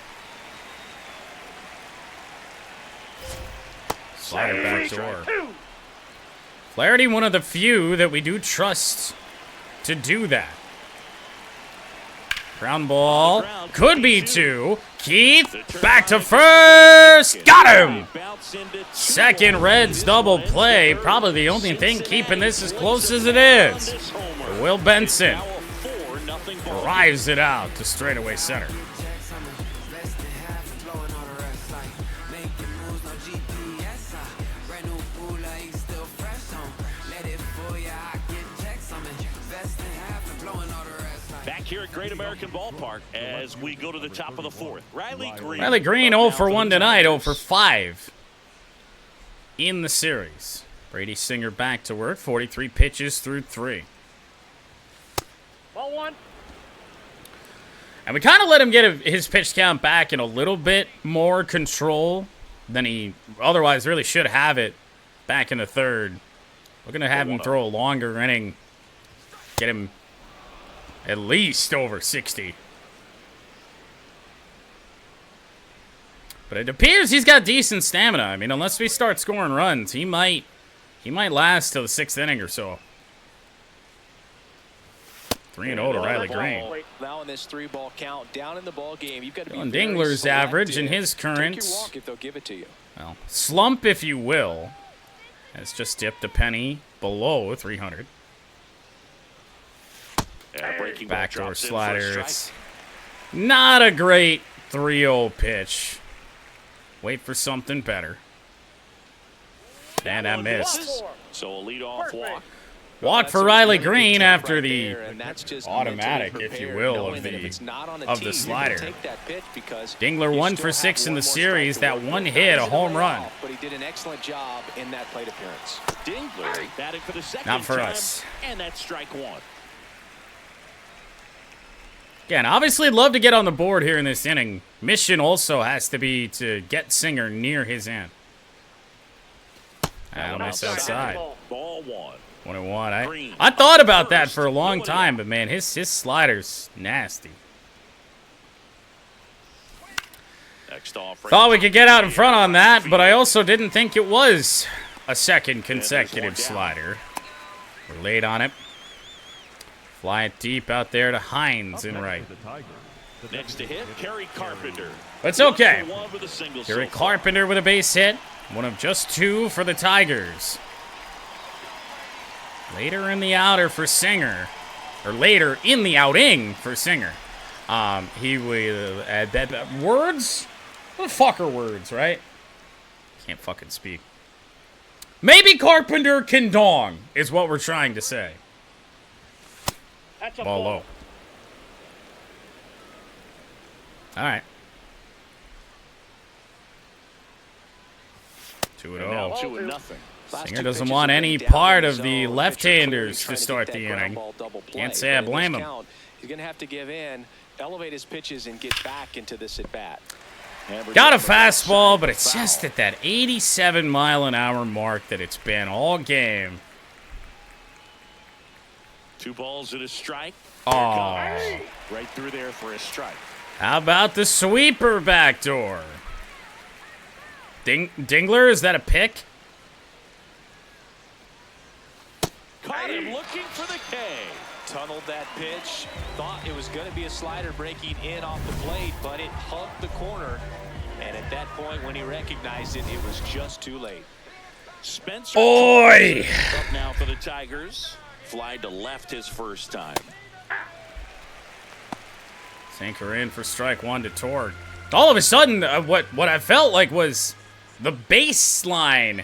[SPEAKER 3] Slider back door. Flaherty, one of the few that we do trust to do that. Ground ball. Could be 2. Keith, back to first. Got him! Second Reds double play. Probably the only thing keeping this as close as it is. Will Benson drives it out to straightaway center.
[SPEAKER 1] Here at Great American Ballpark as we go to the top of the 4th. Riley
[SPEAKER 3] Green 0 for 1 tonight, 0 for 5 in the series. Brady Singer back to work, 43 pitches through 3.
[SPEAKER 5] Ball 1.
[SPEAKER 3] And we kind of let him get his pitch count back in a little bit more control than he otherwise really should have it back in the 3rd. We're going to have him throw a longer inning, get him at least over 60. But it appears he's got decent stamina. I mean, unless we start scoring runs, he might last till the 6th inning or so. 3-0 to Riley Green.
[SPEAKER 2] Now in this 3-ball count, down in the ball game, you've got to be
[SPEAKER 3] Dylan Dingler's average in his current,
[SPEAKER 2] Take your walk if they'll give it to you.
[SPEAKER 3] well, slump, if you will, has just dipped a penny below 300. Backdoor slider. It's not a great 3-0 pitch. Wait for something better. And I missed.
[SPEAKER 1] So a leadoff walk.
[SPEAKER 3] Walk for Riley Green after
[SPEAKER 2] right
[SPEAKER 3] the
[SPEAKER 2] there, and that's just
[SPEAKER 3] automatic,
[SPEAKER 2] mentally
[SPEAKER 3] if you
[SPEAKER 2] prepared,
[SPEAKER 3] will,
[SPEAKER 2] knowing that if it's not on a
[SPEAKER 3] of
[SPEAKER 2] tee,
[SPEAKER 3] the
[SPEAKER 2] you're gonna
[SPEAKER 3] slider.
[SPEAKER 2] take that pitch because
[SPEAKER 3] Dingler
[SPEAKER 2] you
[SPEAKER 3] 1
[SPEAKER 2] still
[SPEAKER 3] for
[SPEAKER 2] have
[SPEAKER 3] 6 in
[SPEAKER 2] one
[SPEAKER 3] the
[SPEAKER 2] more strike
[SPEAKER 3] series.
[SPEAKER 2] to
[SPEAKER 3] That
[SPEAKER 2] work
[SPEAKER 3] one
[SPEAKER 2] with.
[SPEAKER 3] hit, a
[SPEAKER 2] He's
[SPEAKER 3] home
[SPEAKER 2] way
[SPEAKER 3] run.
[SPEAKER 2] off, but he did an excellent job in that plate appearance.
[SPEAKER 1] Dingler batting for the 2nd
[SPEAKER 3] Not for
[SPEAKER 1] time,
[SPEAKER 3] us.
[SPEAKER 1] and that's strike 1.
[SPEAKER 3] Again, obviously love to get on the board here in this inning. Mission also has to be to get Singer near his end. That'll miss outside.
[SPEAKER 1] Ball 1.
[SPEAKER 3] 1-1. I thought about that for a long time, but man, his slider's nasty.
[SPEAKER 1] Next off.
[SPEAKER 3] Thought we could get out in front on that, but I also didn't think it was a second consecutive slider. We're late on it. Fly it deep out there to Hines in right.
[SPEAKER 1] Next to hit, Kerry Carpenter.
[SPEAKER 3] It's okay.
[SPEAKER 1] 1 with a single
[SPEAKER 3] Kerry
[SPEAKER 1] so far.
[SPEAKER 3] Carpenter with a base hit. One of just 2 for the Tigers. Later in the outer for Singer. Or later in the outing for Singer. He will words? What the fuck are words, right? Can't fucking speak. Maybe Carpenter can dong, is what we're trying to say.
[SPEAKER 5] That's a
[SPEAKER 3] Ball
[SPEAKER 5] ball.
[SPEAKER 3] low. All right. 2-0.
[SPEAKER 1] Now 2-0.
[SPEAKER 3] Singer doesn't want any part of the left-handers to start the inning. Can't say I blame him.
[SPEAKER 2] He's going to have to give in, elevate his pitches, and get back into this at-bat.
[SPEAKER 3] Got a fastball, but it's just at that 87-mile-an-hour mark that it's been all game.
[SPEAKER 1] 2 balls and a strike.
[SPEAKER 3] Oh.
[SPEAKER 1] Right through there for a strike.
[SPEAKER 3] How about the sweeper backdoor? Dingler, is that a pick?
[SPEAKER 1] Caught him looking for the K.
[SPEAKER 2] Tunneled that pitch. Thought it was going to be a slider breaking in off the plate, but it hugged the corner. And at that point, when he recognized it, it was just too late.
[SPEAKER 1] Spencer
[SPEAKER 3] Oi!
[SPEAKER 1] up now for the Tigers. Fly to left his first time.
[SPEAKER 3] Sinker in for strike 1 to Torg. All of a sudden, what I felt like was the baseline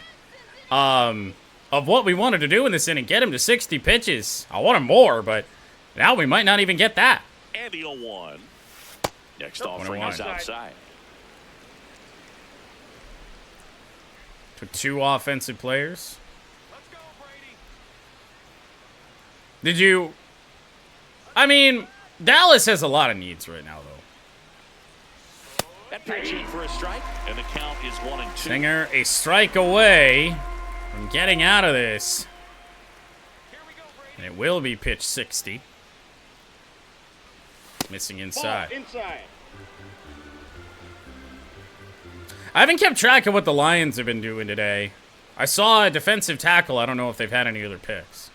[SPEAKER 3] of what we wanted to do in this inning. Get him to 60 pitches. I wanted more, but now we might not even get that.
[SPEAKER 1] And the 0-1. Next offering is outside.
[SPEAKER 3] Took 2 offensive players.
[SPEAKER 2] Let's go, Brady.
[SPEAKER 3] Did you... I mean, Dallas has a lot of needs right now, though.
[SPEAKER 1] That pitch in for a strike, and the count is 1-2.
[SPEAKER 3] Singer a strike away from getting out of this. And it will be pitch 60. Missing inside.
[SPEAKER 5] Inside.
[SPEAKER 3] I haven't kept track of what the Lions have been doing today. I saw a defensive tackle. I don't know if they've had any other picks.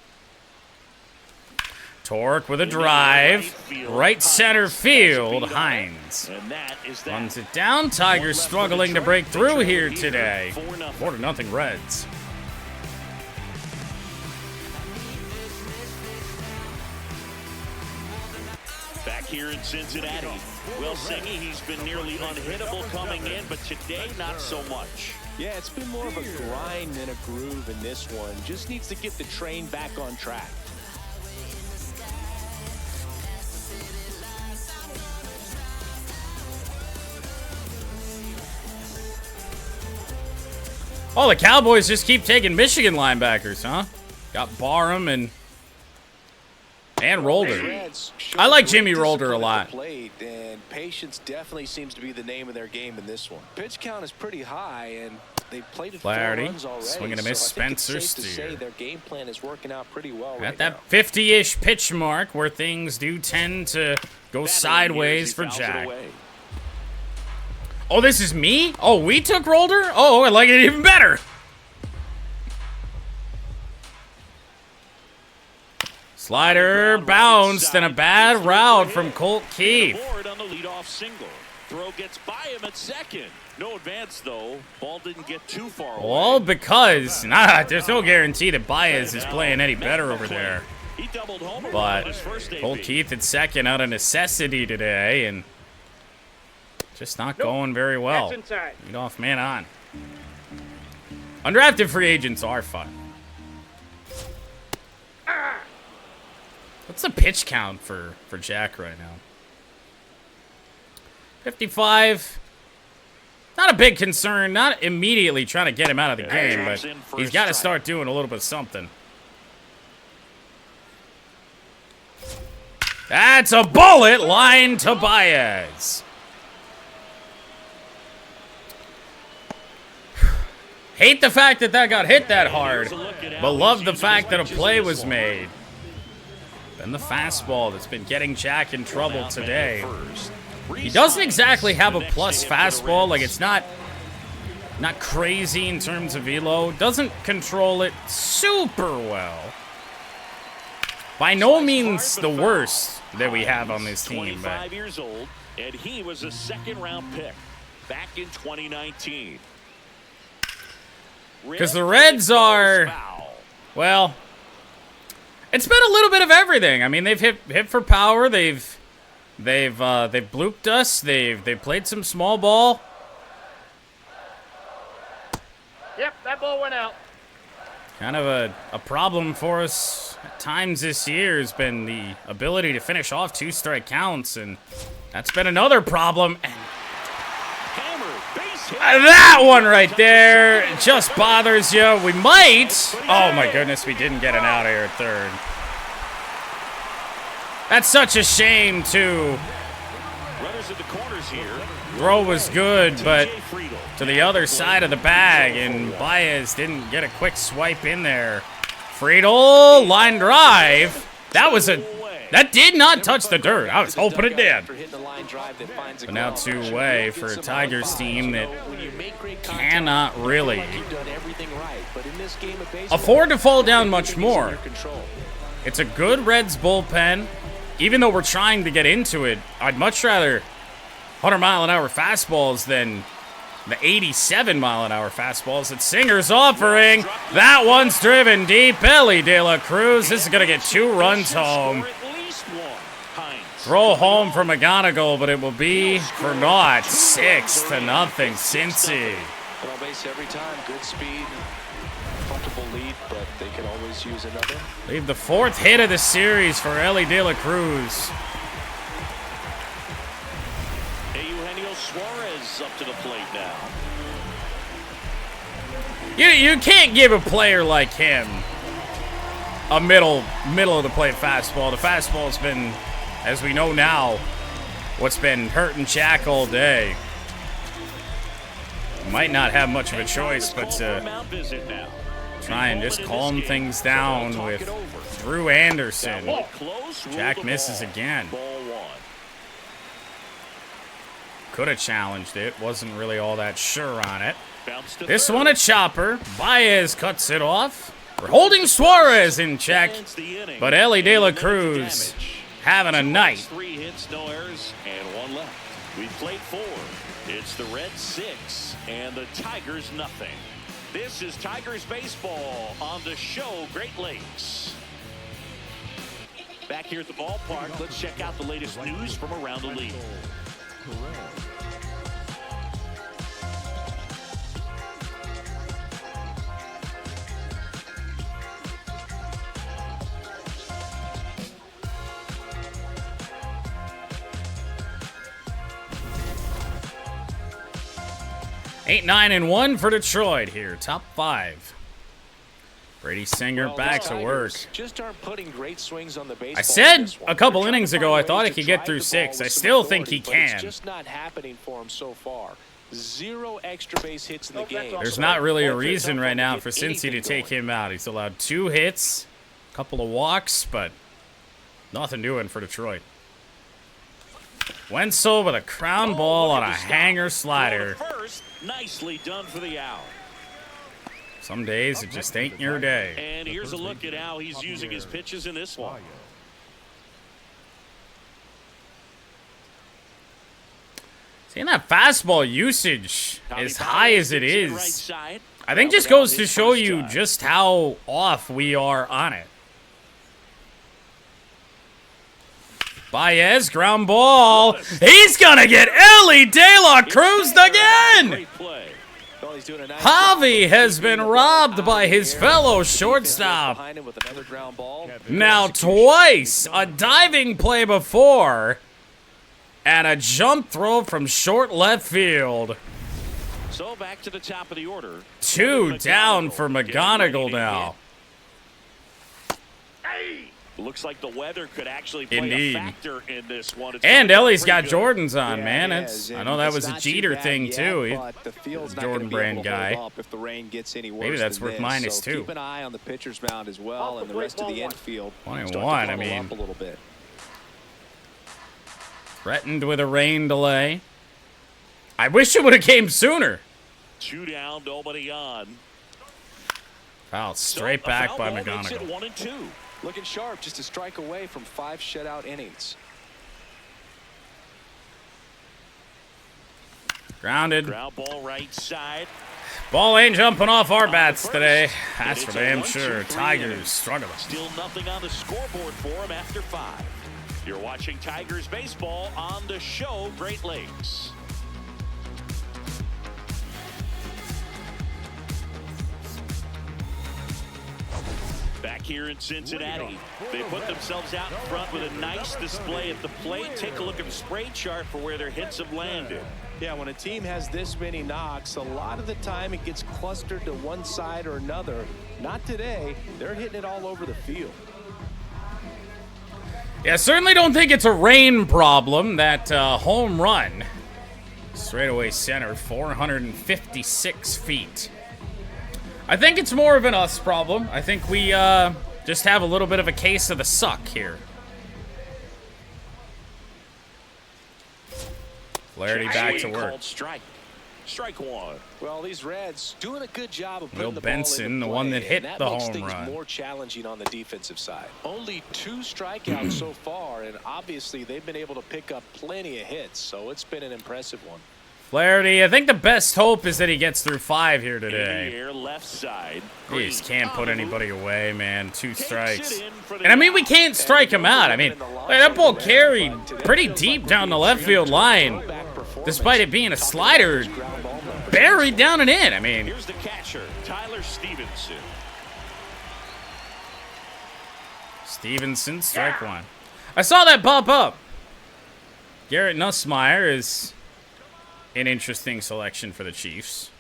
[SPEAKER 3] Torque with a drive. Right center field. Hines runs it down. Tigers struggling to break through here today. 4-0 Reds.
[SPEAKER 1] Back here in Cincinnati, Will Singy, he's been nearly unhittable coming in, but today not so much.
[SPEAKER 2] Yeah, it's been more of a grind than a groove in this one. Just needs to get the train back on track.
[SPEAKER 3] Oh, the Cowboys just keep taking Michigan linebackers, huh? Got Barham and Rolder. I like Jimmy Rolder a lot.
[SPEAKER 2] And patience definitely seems to be the name of their game in this one. Pitch count is pretty high, and they played it 4
[SPEAKER 3] Flaherty,
[SPEAKER 2] runs already.
[SPEAKER 3] swing and a miss. Spencer Steer.
[SPEAKER 2] Their game plan is working out pretty well
[SPEAKER 3] At
[SPEAKER 2] right
[SPEAKER 3] that
[SPEAKER 2] now.
[SPEAKER 3] 50-ish pitch mark where things do tend to go sideways for Jack. Oh, this is me? Oh, we took Rolder? Oh, I like it even better. Slider bounced and a bad route from Colt Keith.
[SPEAKER 1] On the leadoff single. Throw gets by him at second. No advance though. Ball didn't get too far away.
[SPEAKER 3] Well, because there's no guarantee that Baez is playing any better over there.
[SPEAKER 1] He doubled home
[SPEAKER 3] But
[SPEAKER 1] his first
[SPEAKER 3] Colt Keith at second out of necessity today and just not going very well. Leadoff man on. Undrafted free agents are fun. What's the pitch count for Jack right now? 55. Not a big concern. Not immediately trying to get him out of the game, but he's got to start doing a little bit of something. That's a bullet line to Baez. Hate the fact that got hit that hard, but love the fact that a play was made. And the fastball that's been getting Jack in trouble today. He doesn't exactly have a plus fastball. Like, it's not crazy in terms of velo. Doesn't control it super well. By no means the worst that we have on this team.
[SPEAKER 1] 25 years old, and he was a 2nd-round pick back in 2019.
[SPEAKER 3] Because the Reds are, well, it's been a little bit of everything. I mean, they've hit for power. They've blooped us. They've played some small ball.
[SPEAKER 5] Yep, that ball went out.
[SPEAKER 3] Kind of a problem for us at times this year has been the ability to finish off 2 strike counts, and that's been another problem. And That one right there just bothers you. We might. Oh, my goodness. We didn't get an out here at third. That's such a shame, too.
[SPEAKER 1] Runners at the corners here.
[SPEAKER 3] Throw was good, but to the other side of the bag, and Baez didn't get a quick swipe in there. Friedel, line drive. That did not touch the dirt. I was hoping it did. But now two-way for a Tigers team that cannot really afford to fall down much more. It's a good Reds bullpen. Even though we're trying to get into it, I'd much rather 100-mile-an-hour fastballs than the 87-mile-an-hour fastballs that Singer's offering. That one's driven deep. Ellie De La Cruz. This is going to get 2 runs home. Throw home for McGonigal, but it will be for naught. 6-0, Cincy.
[SPEAKER 2] On base every time. Good speed. Comfortable lead, but they can always use another.
[SPEAKER 3] Leave the 4th hit of the series for Ellie De La Cruz.
[SPEAKER 1] Eugenio Suarez up to the plate now.
[SPEAKER 3] You can't give a player like him a middle of the plate fastball. The fastball's been, as we know now, what's been hurting Jack all day. Might not have much of a choice, but try and just calm things down with Drew Anderson. Jack misses again. Could have challenged it. Wasn't really all that sure on it. This one a chopper. Baez cuts it off. We're holding Suarez in check. But Ellie De La Cruz having a night.
[SPEAKER 1] 3 hits, no errors, and 1 left. We played 4. It's the Reds 6 and the Tigers nothing. This is Tigers baseball on the show Great Lakes. Back here at the ballpark, let's check out the latest news from around the league.
[SPEAKER 3] 8-9-1 for Detroit here. Top 5. Brady Singer back to work.
[SPEAKER 2] Just aren't putting great swings on the baseball.
[SPEAKER 3] I said a couple innings ago I thought he could get through 6. I still think he can.
[SPEAKER 2] It's just not happening for him so far. 0 extra base hits in the game.
[SPEAKER 3] There's not really a reason right now for Cincy to take him out. He's allowed 2 hits, a couple of walks, but nothing doing for Detroit. Wenzel with a crown ball on a hanger slider.
[SPEAKER 1] Nicely done for the out.
[SPEAKER 3] Some days it just ain't your day.
[SPEAKER 1] And here's a look at how he's using his pitches in this one.
[SPEAKER 3] Seeing that fastball usage as high as it is, I think just goes to show you just how off we are on it. Baez, ground ball. He's gonna get Ellie De La Cruz again! Javi has been robbed by his fellow shortstop. Now twice. A diving play before. And a jump throw from short left field.
[SPEAKER 1] So back to the top of the order.
[SPEAKER 3] 2 down for McGonigal now.
[SPEAKER 1] Looks like the weather could actually play a factor in this one.
[SPEAKER 3] And Ellie's got Jordans on, man. I know that was a Jeter thing, too. He's a Jordan brand guy. Maybe that's worth -2.
[SPEAKER 2] Keep an eye on the pitcher's mound as well and the rest of the infield.
[SPEAKER 3] 21, I mean. Threatened with a rain delay. I wish it would have came sooner.
[SPEAKER 1] 2 down, nobody on.
[SPEAKER 3] Foul straight back by McGonigal.
[SPEAKER 1] 1-2.
[SPEAKER 2] Looking sharp, just a strike away from 5 shutout innings.
[SPEAKER 3] Grounded.
[SPEAKER 1] Ground ball right side.
[SPEAKER 3] Ball ain't jumping off our bats today. That's for damn sure. Tigers struggling.
[SPEAKER 1] Still nothing on the scoreboard for him after 5. You're watching Tigers baseball on the show Great Lakes. Back here in Cincinnati, they put themselves out in front with a nice display at the plate. Take a look at the spray chart for where their hits have landed.
[SPEAKER 2] Yeah, when a team has this many knocks, a lot of the time it gets clustered to one side or another. Not today. They're hitting it all over the field.
[SPEAKER 3] Yeah, certainly don't think it's a rain problem. That home run. Straightaway center, 456 feet. I think it's more of an us problem. I think we just have a little bit of a case of the suck here. Flaherty back to work.
[SPEAKER 1] Strike one.
[SPEAKER 2] Well, these Reds doing a good job of putting
[SPEAKER 3] Will
[SPEAKER 2] the ball
[SPEAKER 3] Benson,
[SPEAKER 2] into
[SPEAKER 3] the
[SPEAKER 2] play,
[SPEAKER 3] one that hit
[SPEAKER 2] and
[SPEAKER 3] the
[SPEAKER 2] makes
[SPEAKER 3] home
[SPEAKER 2] things
[SPEAKER 3] run.
[SPEAKER 2] more challenging on the defensive side. Only 2 strikeouts so far, and obviously they've been able to pick up plenty of hits, so it's been an impressive one.
[SPEAKER 3] Flaherty, I think the best hope is that he gets through 5 here today.
[SPEAKER 1] Here, left side.
[SPEAKER 3] He just can't put anybody away, man. 2 strikes. And I mean, we can't strike him out. I mean, that ball carried pretty deep down the left field line, despite it being a slider buried down and in. I mean,
[SPEAKER 1] Here's the catcher, Tyler Stevenson.
[SPEAKER 3] Stevenson, strike one. I saw that pop up. Garrett Nussmeier is an interesting selection for the Chiefs.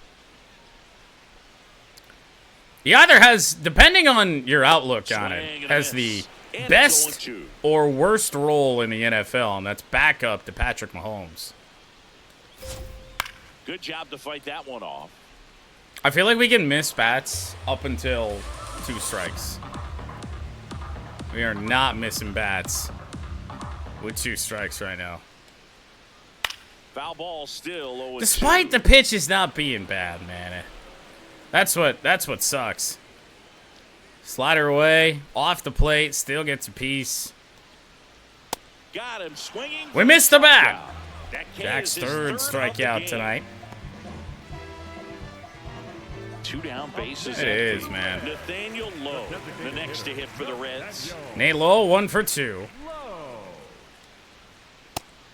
[SPEAKER 3] He either has, depending on your outlook on it, has the best or worst role in the NFL, and that's backup to Patrick Mahomes.
[SPEAKER 1] Good job to fight that one off.
[SPEAKER 3] I feel like we can miss bats up until 2 strikes. We are not missing bats with 2 strikes right now.
[SPEAKER 1] Foul ball still 0-2.
[SPEAKER 3] Despite the pitches not being bad, man. That's what sucks. Slider away, off the plate, still gets a piece.
[SPEAKER 1] Got him swinging.
[SPEAKER 3] We missed the bat.
[SPEAKER 1] That
[SPEAKER 3] Jack's
[SPEAKER 1] is his
[SPEAKER 3] third
[SPEAKER 1] of the
[SPEAKER 3] strikeout
[SPEAKER 1] game.
[SPEAKER 3] tonight.
[SPEAKER 1] 2 down bases.
[SPEAKER 3] It is, man.
[SPEAKER 1] Nathaniel Lowe, the next to hit for the Reds.
[SPEAKER 3] Nate Lowe, 1 for 2.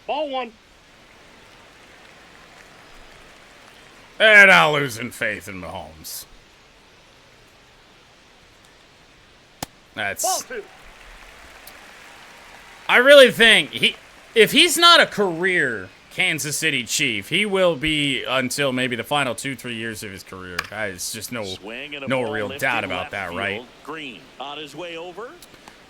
[SPEAKER 5] Ball 1.
[SPEAKER 3] And now losing faith in Mahomes.
[SPEAKER 5] Ball
[SPEAKER 3] That's...
[SPEAKER 5] 2.
[SPEAKER 3] I really think if he's not a career Kansas City Chief, he will be until maybe the final 2-3 years of his career. There's just no real doubt about that, right?
[SPEAKER 1] Green on his way over.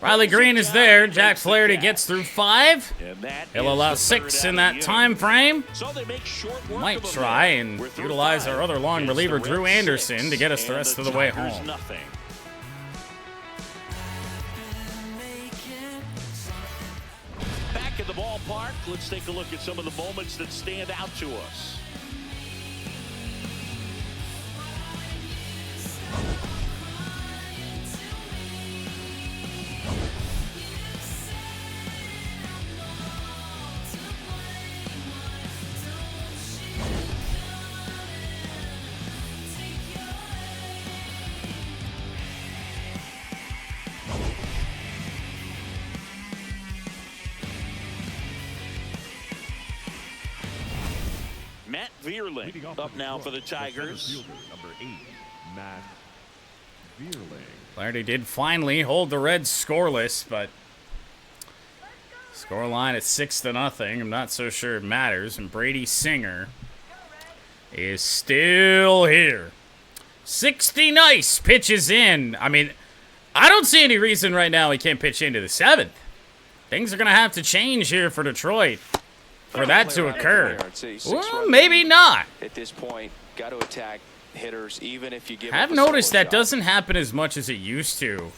[SPEAKER 3] Riley Green is there. Jack Flaherty gets through 5.
[SPEAKER 1] And that
[SPEAKER 3] He'll
[SPEAKER 1] is
[SPEAKER 3] allow
[SPEAKER 1] the
[SPEAKER 3] 6
[SPEAKER 1] third
[SPEAKER 3] in
[SPEAKER 1] out of
[SPEAKER 3] that
[SPEAKER 1] the
[SPEAKER 3] time frame.
[SPEAKER 1] So they make short work
[SPEAKER 3] Might
[SPEAKER 1] of him
[SPEAKER 3] try
[SPEAKER 1] there.
[SPEAKER 3] and
[SPEAKER 1] We're through
[SPEAKER 3] utilize
[SPEAKER 1] 5.
[SPEAKER 3] our other long
[SPEAKER 1] It's
[SPEAKER 3] reliever,
[SPEAKER 1] the
[SPEAKER 3] Drew
[SPEAKER 1] Reds
[SPEAKER 3] Anderson,
[SPEAKER 1] 6,
[SPEAKER 3] to get us the
[SPEAKER 1] and
[SPEAKER 3] rest of the way
[SPEAKER 1] Tigers
[SPEAKER 3] home.
[SPEAKER 1] Nothing. Back at the ballpark, let's take a look at some of the moments that stand out to us. Matt Vierling
[SPEAKER 4] Leading off
[SPEAKER 1] up
[SPEAKER 4] the
[SPEAKER 1] now
[SPEAKER 4] front,
[SPEAKER 1] for the
[SPEAKER 4] the center
[SPEAKER 1] Tigers.
[SPEAKER 4] fielder, number 8, Matt Vierling.
[SPEAKER 3] Flaherty did finally hold the Reds scoreless, but scoreline at 6-0. I'm not so sure it matters. And Brady Singer is still here. 60 nice pitches in. I mean, I don't see any reason right now he can't pitch into the 7th. Things are going to have to change here for Detroit for that to occur. Well, maybe not.
[SPEAKER 2] At this point, got to attack hitters, even if you give
[SPEAKER 3] I've
[SPEAKER 2] up a
[SPEAKER 3] noticed
[SPEAKER 2] solo
[SPEAKER 3] that
[SPEAKER 2] shot.
[SPEAKER 3] doesn't happen as much as it used to.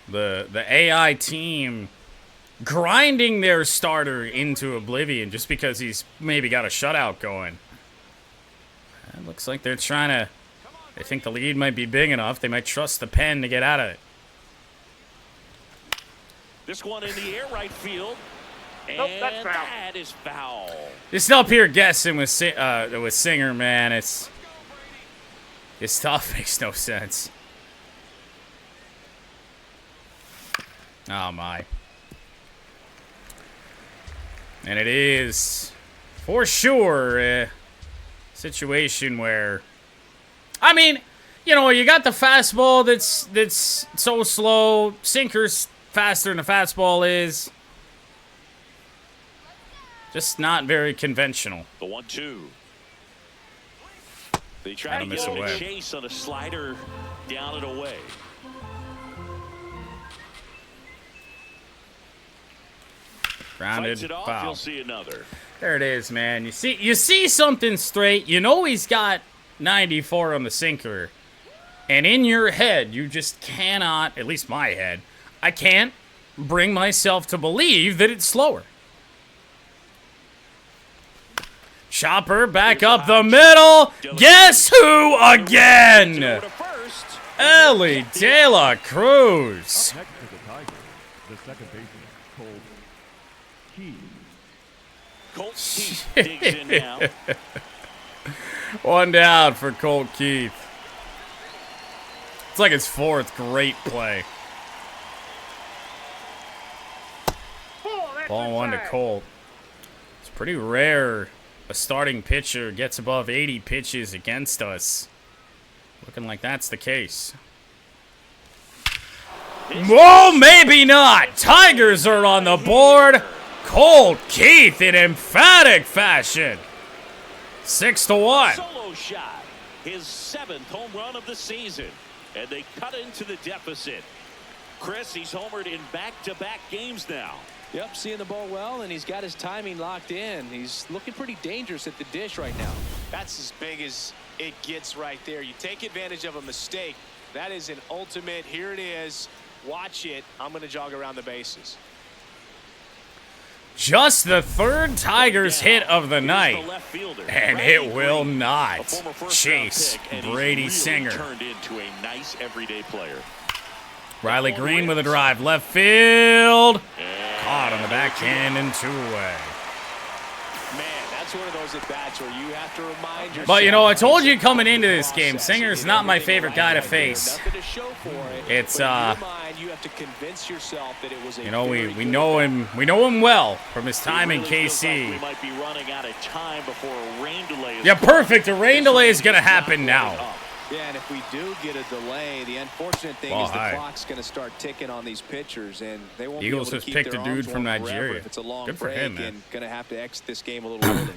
[SPEAKER 3] The AI team grinding their starter into oblivion just because he's maybe got a shutout going. It looks like they're trying to... They think the lead might be big enough. They might trust the pen to get out of it.
[SPEAKER 1] This one in the air right field.
[SPEAKER 5] Nope, that's
[SPEAKER 1] And
[SPEAKER 5] foul.
[SPEAKER 1] that is foul.
[SPEAKER 3] Just up here guessing with Singer, man. It's tough. Makes no sense. Oh, my. And it is, for sure, a situation where... I mean, you know, you got the fastball that's so slow. Sinker's faster than the fastball is. Just not very conventional.
[SPEAKER 1] The 1-2. They try
[SPEAKER 3] Gotta
[SPEAKER 1] to
[SPEAKER 3] miss
[SPEAKER 1] get
[SPEAKER 3] away.
[SPEAKER 1] a chase on a slider down and away.
[SPEAKER 3] Grounded,
[SPEAKER 1] Fights it off,
[SPEAKER 3] foul.
[SPEAKER 1] you'll see another.
[SPEAKER 3] There it is, man. You see something straight. You know he's got 94 on the sinker. And in your head, you just cannot, at least my head, I can't bring myself to believe that it's slower. Chopper back up the middle. Guess who again? Ellie De La Cruz.
[SPEAKER 4] Next to the Tigers, the second baseman, Colt Keith.
[SPEAKER 1] Colt Keith digs in now.
[SPEAKER 3] One down for Colt Keith. It's like his fourth great play. Ball one to Colt. It's pretty rare a starting pitcher gets above 80 pitches against us. Looking like that's the case. Whoa, maybe not. Tigers are on the board. Colt Keith in emphatic fashion. 6-1.
[SPEAKER 1] Solo shot. His 7th home run of the season. And they cut into the deficit. Chris, he's homered in back-to-back games now.
[SPEAKER 2] Yep, seeing the ball well, and he's got his timing locked in. He's looking pretty dangerous at the dish right now. That's as big as it gets right there. You take advantage of a mistake. That is an ultimate. Here it is. Watch it. I'm going to jog around the bases.
[SPEAKER 3] Just the third Tigers hit of the night. And it will not chase Brady Singer.
[SPEAKER 1] Turned into a nice everyday player.
[SPEAKER 3] Riley Green with a drive. Left field. Caught on the backhand and 2-away.
[SPEAKER 2] Man, that's one of those at-bats where you have to remind yourself.
[SPEAKER 3] But, you know, I told you coming into this game, Singer's not my favorite guy to face. It's, you know, we know him well from his time in KC.
[SPEAKER 1] We might be running out of time before a rain delay.
[SPEAKER 3] Yeah, perfect. A rain delay is going to happen now.
[SPEAKER 2] Yeah, and if we do get a delay, the unfortunate thing is the clock's going to start ticking on these pitchers, and they won't
[SPEAKER 3] Eagles
[SPEAKER 2] be able
[SPEAKER 3] just
[SPEAKER 2] to keep
[SPEAKER 3] picked
[SPEAKER 2] their
[SPEAKER 3] a dude
[SPEAKER 2] arms
[SPEAKER 3] from
[SPEAKER 2] warm
[SPEAKER 3] Nigeria.
[SPEAKER 2] forever if it's a long
[SPEAKER 3] Good for
[SPEAKER 2] break,
[SPEAKER 3] him, man.
[SPEAKER 2] and going to have to exit this game a little early.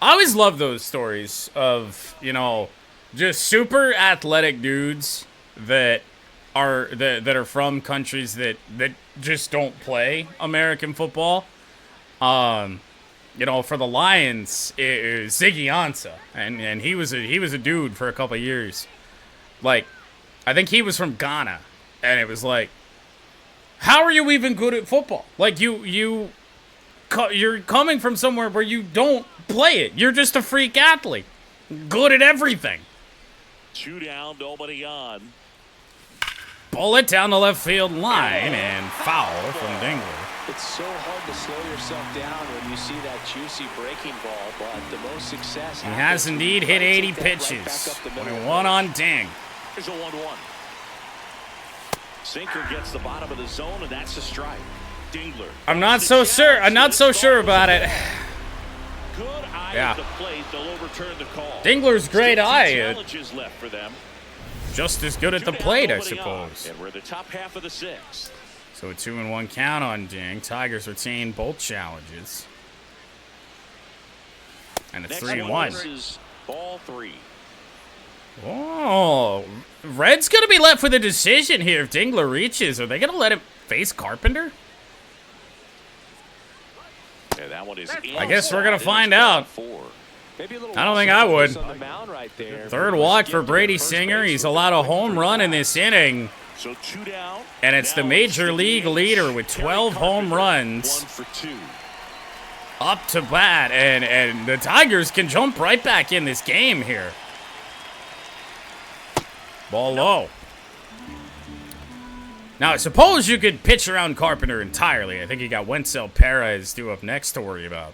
[SPEAKER 3] I always love those stories of, you know, just super athletic dudes that are from countries that just don't play American football. You know, for the Lions, it was Ziggy Ansah, and he was a dude for a couple of years. Like, I think he was from Ghana, and it was like, how are you even good at football? Like, you're coming from somewhere where you don't play it. You're just a freak athlete, good at everything.
[SPEAKER 1] 2 down, nobody on.
[SPEAKER 3] Bullet down the left field line and foul from Dingler.
[SPEAKER 2] It's so hard to slow yourself down when you see that juicy breaking ball, but the most success
[SPEAKER 3] He has indeed hit 80 pitches. 21 on Ding.
[SPEAKER 1] Here's a 1-1. Sinker gets the bottom of the zone, and that's a strike. Dingler.
[SPEAKER 3] I'm not so sure. I'm not so sure about it.
[SPEAKER 1] Good eye
[SPEAKER 3] Yeah.
[SPEAKER 1] at the plate. They'll overturn the call.
[SPEAKER 3] Dingler's great eye.
[SPEAKER 1] Challenges left for them.
[SPEAKER 3] Just as good at the
[SPEAKER 1] 2 down,
[SPEAKER 3] plate, I
[SPEAKER 1] nobody on.
[SPEAKER 3] suppose.
[SPEAKER 1] And we're in the top half of the 6th.
[SPEAKER 3] So a 2-1 count on Ding. Tigers retain both challenges. And a
[SPEAKER 1] Next
[SPEAKER 3] 3-1.
[SPEAKER 1] one is ball 3.
[SPEAKER 3] Oh, Red's going to be left with a decision here if Dingler reaches. Are they going to let him face Carpenter?
[SPEAKER 1] Yeah, that one is
[SPEAKER 3] I guess we're going to find out.
[SPEAKER 1] 4.
[SPEAKER 3] I don't think I would.
[SPEAKER 2] on the mound right there.
[SPEAKER 3] Third walk for Brady Singer. He's allowed a home run in this inning.
[SPEAKER 1] So 2 down.
[SPEAKER 3] And it's the major league leader with 12 home runs.
[SPEAKER 1] 1 for 2.
[SPEAKER 3] Up to bat, and the Tigers can jump right back in this game here. Ball low. Now, I suppose you could pitch around Carpenter entirely. I think you got Wenzel Perez due up next to worry about.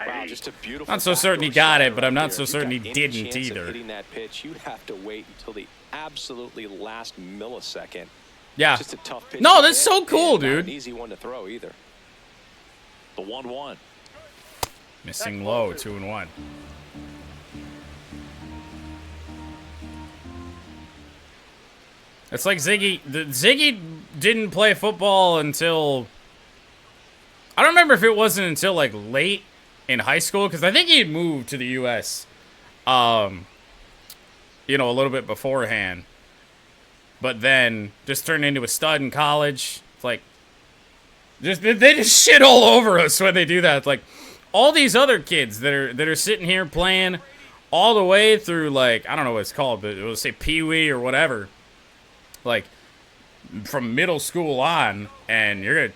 [SPEAKER 2] Wow, just a beautiful
[SPEAKER 3] Not so certain he got it, but I'm not so
[SPEAKER 2] If you
[SPEAKER 3] certain he
[SPEAKER 2] got any
[SPEAKER 3] didn't
[SPEAKER 2] chance of
[SPEAKER 3] either.
[SPEAKER 2] Hitting that pitch, you'd have to wait until the absolutely last millisecond.
[SPEAKER 3] Yeah.
[SPEAKER 2] Just a tough pitch.
[SPEAKER 3] No,
[SPEAKER 2] to
[SPEAKER 3] that's
[SPEAKER 2] hit,
[SPEAKER 3] so cool,
[SPEAKER 2] and not
[SPEAKER 3] dude.
[SPEAKER 2] An easy one to throw either.
[SPEAKER 1] The 1-1.
[SPEAKER 3] Missing low, 2-1. It's like Ziggy. Ziggy didn't play football until I don't remember if it wasn't until like late in high school, because I think he had moved to the U.S. You know, a little bit beforehand, but then just turned into a stud in college. It's like, they just shit all over us when they do that. It's like all these other kids that are sitting here playing all the way through, like, I don't know what it's called, but it will say Pee-wee or whatever, like from middle school on, and you're gonna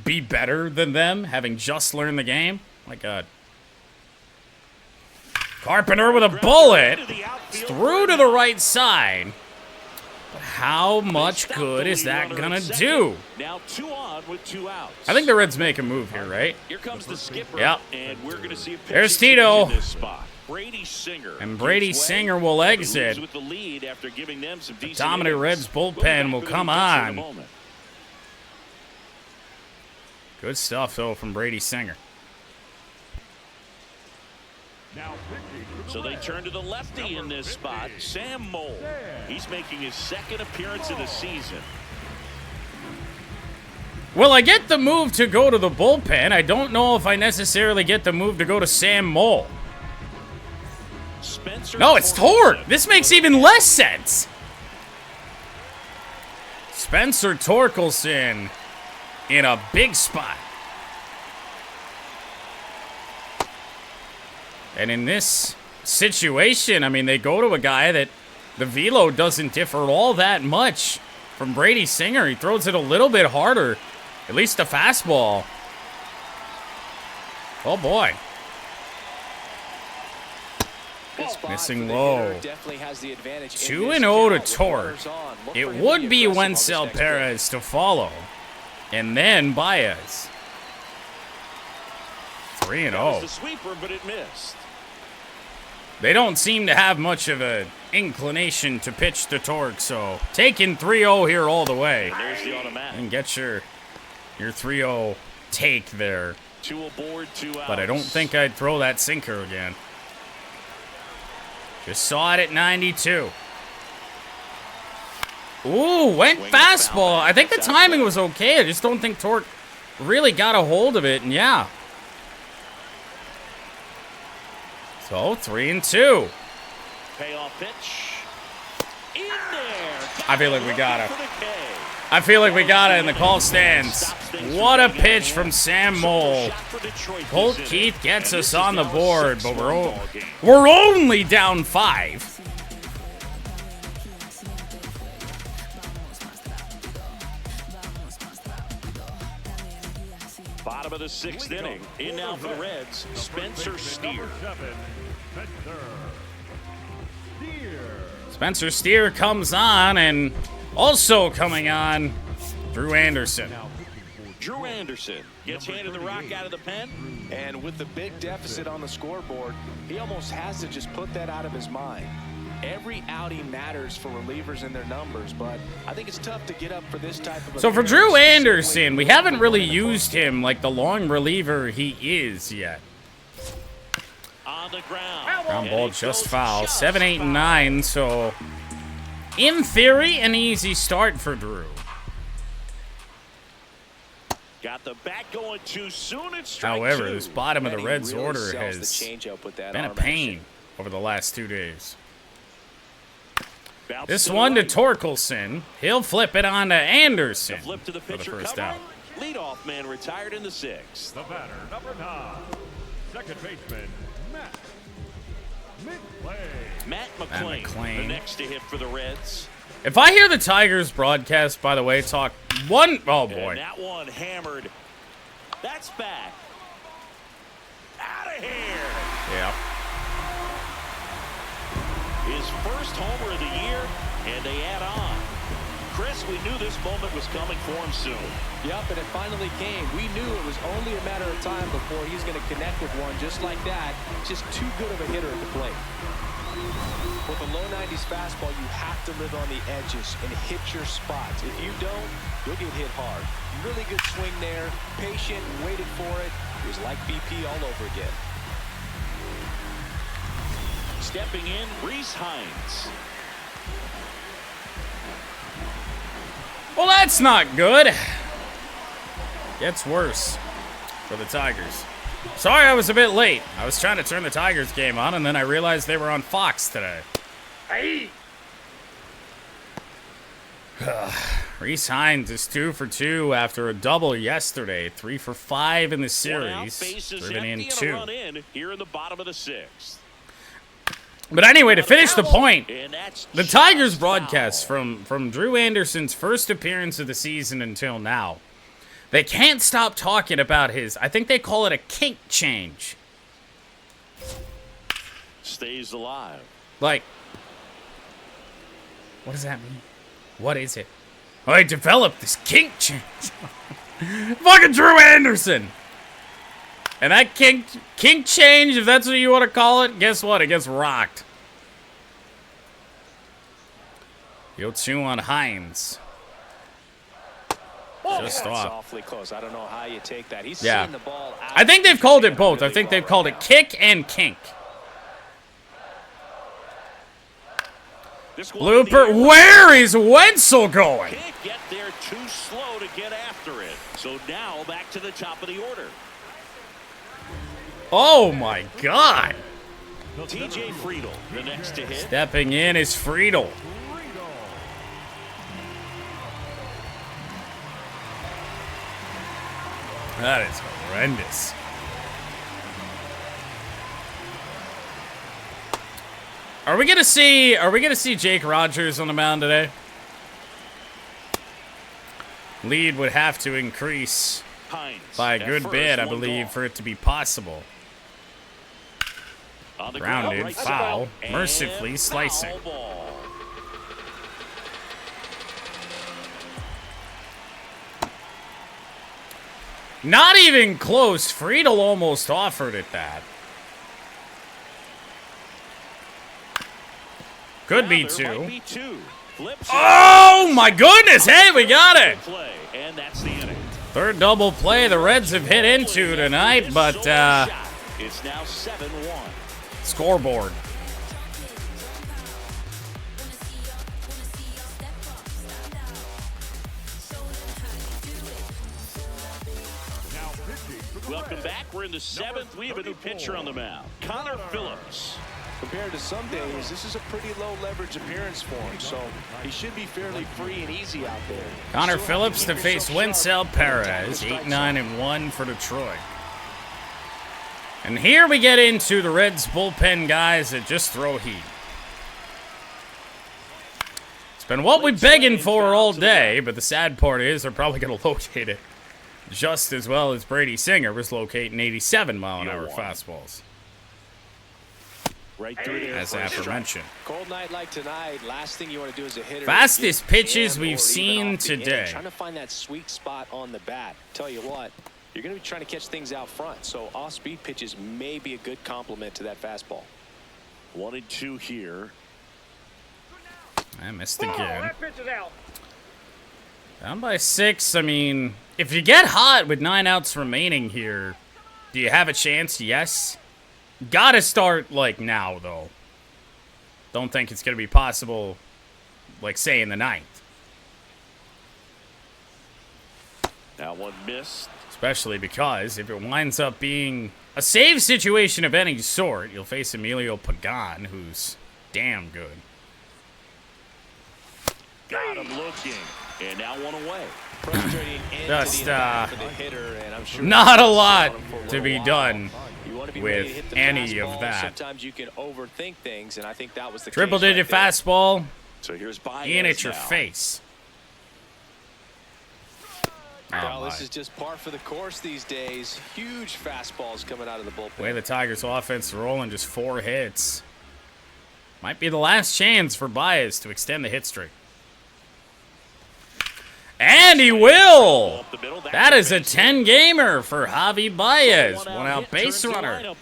[SPEAKER 3] be better than them having just learned the game. My God. Carpenter with a bullet through to the right side. But how much good is that gonna do?
[SPEAKER 1] Now 2 on with 2 outs.
[SPEAKER 3] I think the Reds make a move here, right?
[SPEAKER 1] Here comes the skipper.
[SPEAKER 3] Yep.
[SPEAKER 1] And we're gonna see a
[SPEAKER 3] There's Tito.
[SPEAKER 1] in this spot. Brady Singer.
[SPEAKER 3] And Brady Singer will exit.
[SPEAKER 1] With the lead after giving them some decent
[SPEAKER 3] Dominant
[SPEAKER 1] innings.
[SPEAKER 3] Reds bullpen will come on. Good stuff, though, from Brady Singer.
[SPEAKER 1] So they turn to the lefty in this spot, Sam Mole. He's making his 2nd appearance of the season.
[SPEAKER 3] Well, I get the move to go to the bullpen. I don't know if I necessarily get the move to go to Sam Mole. No, it's Torque. This makes even less sense. Spencer Torkelson in a big spot. And in this situation, I mean, they go to a guy that the velo doesn't differ all that much from Brady Singer. He throws it a little bit harder, at least the fastball. Oh, boy. Missing low. 2-0 to Torque. It would be Wenzel Perez to follow. And then Baez. 3-0.
[SPEAKER 1] The sweeper, but it missed.
[SPEAKER 3] They don't seem to have much of an inclination to pitch to Torque, so taking 3-0 here all the way.
[SPEAKER 1] And there's the automatic.
[SPEAKER 3] And get your 3-0 take there.
[SPEAKER 1] 2 aboard, 2 outs.
[SPEAKER 3] But I don't think I'd throw that sinker again. Just saw it at 92. Ooh, went fastball. I think the timing was okay. I just don't think Torque really got a hold of it, and yeah. So, 3-2.
[SPEAKER 1] Payoff pitch. In there.
[SPEAKER 3] I feel like we got it. I feel like we got it in the call stands. What a pitch from Sam Mole. Colt Keith gets us on the board, but we're only down 5.
[SPEAKER 1] Bottom of the 6th inning. In now for the Reds, Spencer Steer.
[SPEAKER 3] Spencer Steer comes on, and also coming on, Drew Anderson.
[SPEAKER 1] Drew Anderson gets handed the rock out of the pen.
[SPEAKER 2] And with the big deficit on the scoreboard, he almost has to just put that out of his mind. Every outing matters for relievers and their numbers, but I think it's tough to get up for this type of.
[SPEAKER 3] So for Drew Anderson, we haven't really used him like the long reliever he is yet.
[SPEAKER 1] On the ground.
[SPEAKER 3] Ground ball just foul. 7, 8, and 9. So in theory, an easy start for Drew.
[SPEAKER 1] Got the bat going too soon. It's
[SPEAKER 3] However,
[SPEAKER 1] 2.
[SPEAKER 3] this bottom of the Reds order has been a pain over the last 2 days. This one to Torkelson. He'll flip it on to Anderson
[SPEAKER 1] flip to the
[SPEAKER 3] for the
[SPEAKER 1] pitcher
[SPEAKER 3] first out.
[SPEAKER 1] Leadoff man retired in the 6th.
[SPEAKER 4] The batter, number 9, second baseman, Matt
[SPEAKER 1] McClain. The next to hit for the Reds.
[SPEAKER 3] If I hear the Tigers broadcast, by the way, talk one... Oh, boy.
[SPEAKER 1] And that one hammered. That's back. Out of here.
[SPEAKER 3] Yeah.
[SPEAKER 1] His first homer of the year, and they add on. Chris, we knew this moment was coming for him soon.
[SPEAKER 2] Yep, and it finally came. We knew it was only a matter of time before he's going to connect with one just like that. Just too good of a hitter at the plate. With a low 90s fastball, you have to live on the edges and hit your spots. If you don't, you'll get hit hard. Really good swing there. Patient, waited for it. It was like BP all over again.
[SPEAKER 1] Stepping in, Reese Hines.
[SPEAKER 3] Well, that's not good. Gets worse. for the Tigers. Sorry I was a bit late. I was trying to turn the Tigers game on, and then I realized they were on Fox today.
[SPEAKER 5] Hey.
[SPEAKER 3] Rhys Hines is 2 for 2 after a double yesterday. 3 for 5 in the series. Driven in 2.
[SPEAKER 1] Here in the bottom of the 6th.
[SPEAKER 3] But anyway, to finish the point, the Tigers broadcast from Drew Anderson's first appearance of the season until now, they can't stop talking about his, I think they call it a kink change.
[SPEAKER 1] Stays alive.
[SPEAKER 3] Like, what does that mean? What is it? I developed this kink change. Fucking Drew Anderson. And that kink change, if that's what you want to call it, guess what? It gets rocked. 0-2 on Hines. Just off.
[SPEAKER 2] Awfully close. I don't know how you take that. He's
[SPEAKER 3] Yeah.
[SPEAKER 2] seen the ball out.
[SPEAKER 3] I think they've called it both. I think they've called it kick and kink. Blooper. Where is Wenzel going?
[SPEAKER 1] Can't get there too slow to get after it. So now back to the top of the order.
[SPEAKER 3] Oh my God.
[SPEAKER 1] TJ Friedel, the next to hit.
[SPEAKER 3] Stepping in is Friedel. That is horrendous. Are we gonna see Jake Rogers on the mound today? Lead would have to increase by a good bit, I believe, for it to be possible. Grounded, foul, mercifully slicing. Not even close. Friedel almost offered it that. Could be 2. Oh my goodness! Hey, we got it! Third double play the Reds have hit into tonight, but
[SPEAKER 1] it's now 7-1.
[SPEAKER 3] Scoreboard.
[SPEAKER 1] Welcome back. We're in the 7th. We have a new pitcher on the mound. Connor Phillips.
[SPEAKER 2] Compared to some days, this is a pretty low leverage appearance for him, so he should be fairly free and easy out there.
[SPEAKER 3] Connor Phillips to face Wenzel Perez, 8-9-1 for Detroit. And here we get into the Reds bullpen guys that just throw heat. It's been what we've been begging for all day, but the sad part is they're probably going to locate it just as well as Brady Singer was locating 87-mile-an-hour fastballs.
[SPEAKER 1] Right through there,
[SPEAKER 3] as aforementioned.
[SPEAKER 2] Cold night like tonight, last thing you want to do as a hitter.
[SPEAKER 3] Fastest pitches we've seen today.
[SPEAKER 2] Trying to find that sweet spot on the bat. Tell you what, you're going to be trying to catch things out front, so off-speed pitches may be a good complement to that fastball.
[SPEAKER 1] 1-2 here.
[SPEAKER 3] I missed again. Down by 6. I mean, if you get hot with 9 outs remaining here, do you have a chance? Yes. Gotta start, like, now, though. Don't think it's gonna be possible, like, say, in the 9th.
[SPEAKER 1] That one missed.
[SPEAKER 3] Especially because if it winds up being a save situation of any sort, you'll face Emilio Pagan, who's damn good.
[SPEAKER 1] Got him looking. And now one away.
[SPEAKER 3] Just, not a lot to be done with any of that.
[SPEAKER 2] Sometimes you can overthink things, and I think that was the
[SPEAKER 3] triple-digit fastball
[SPEAKER 1] so here's
[SPEAKER 3] in at your face.
[SPEAKER 2] Well, this is just par for the course these days. Huge fastballs coming out of the bullpen.
[SPEAKER 3] The way the Tigers' offense rolling, just 4 hits. Might be the last chance for Baez to extend the hit streak. And he will! That is a 10-gamer for Javi Baez. One-out base runner.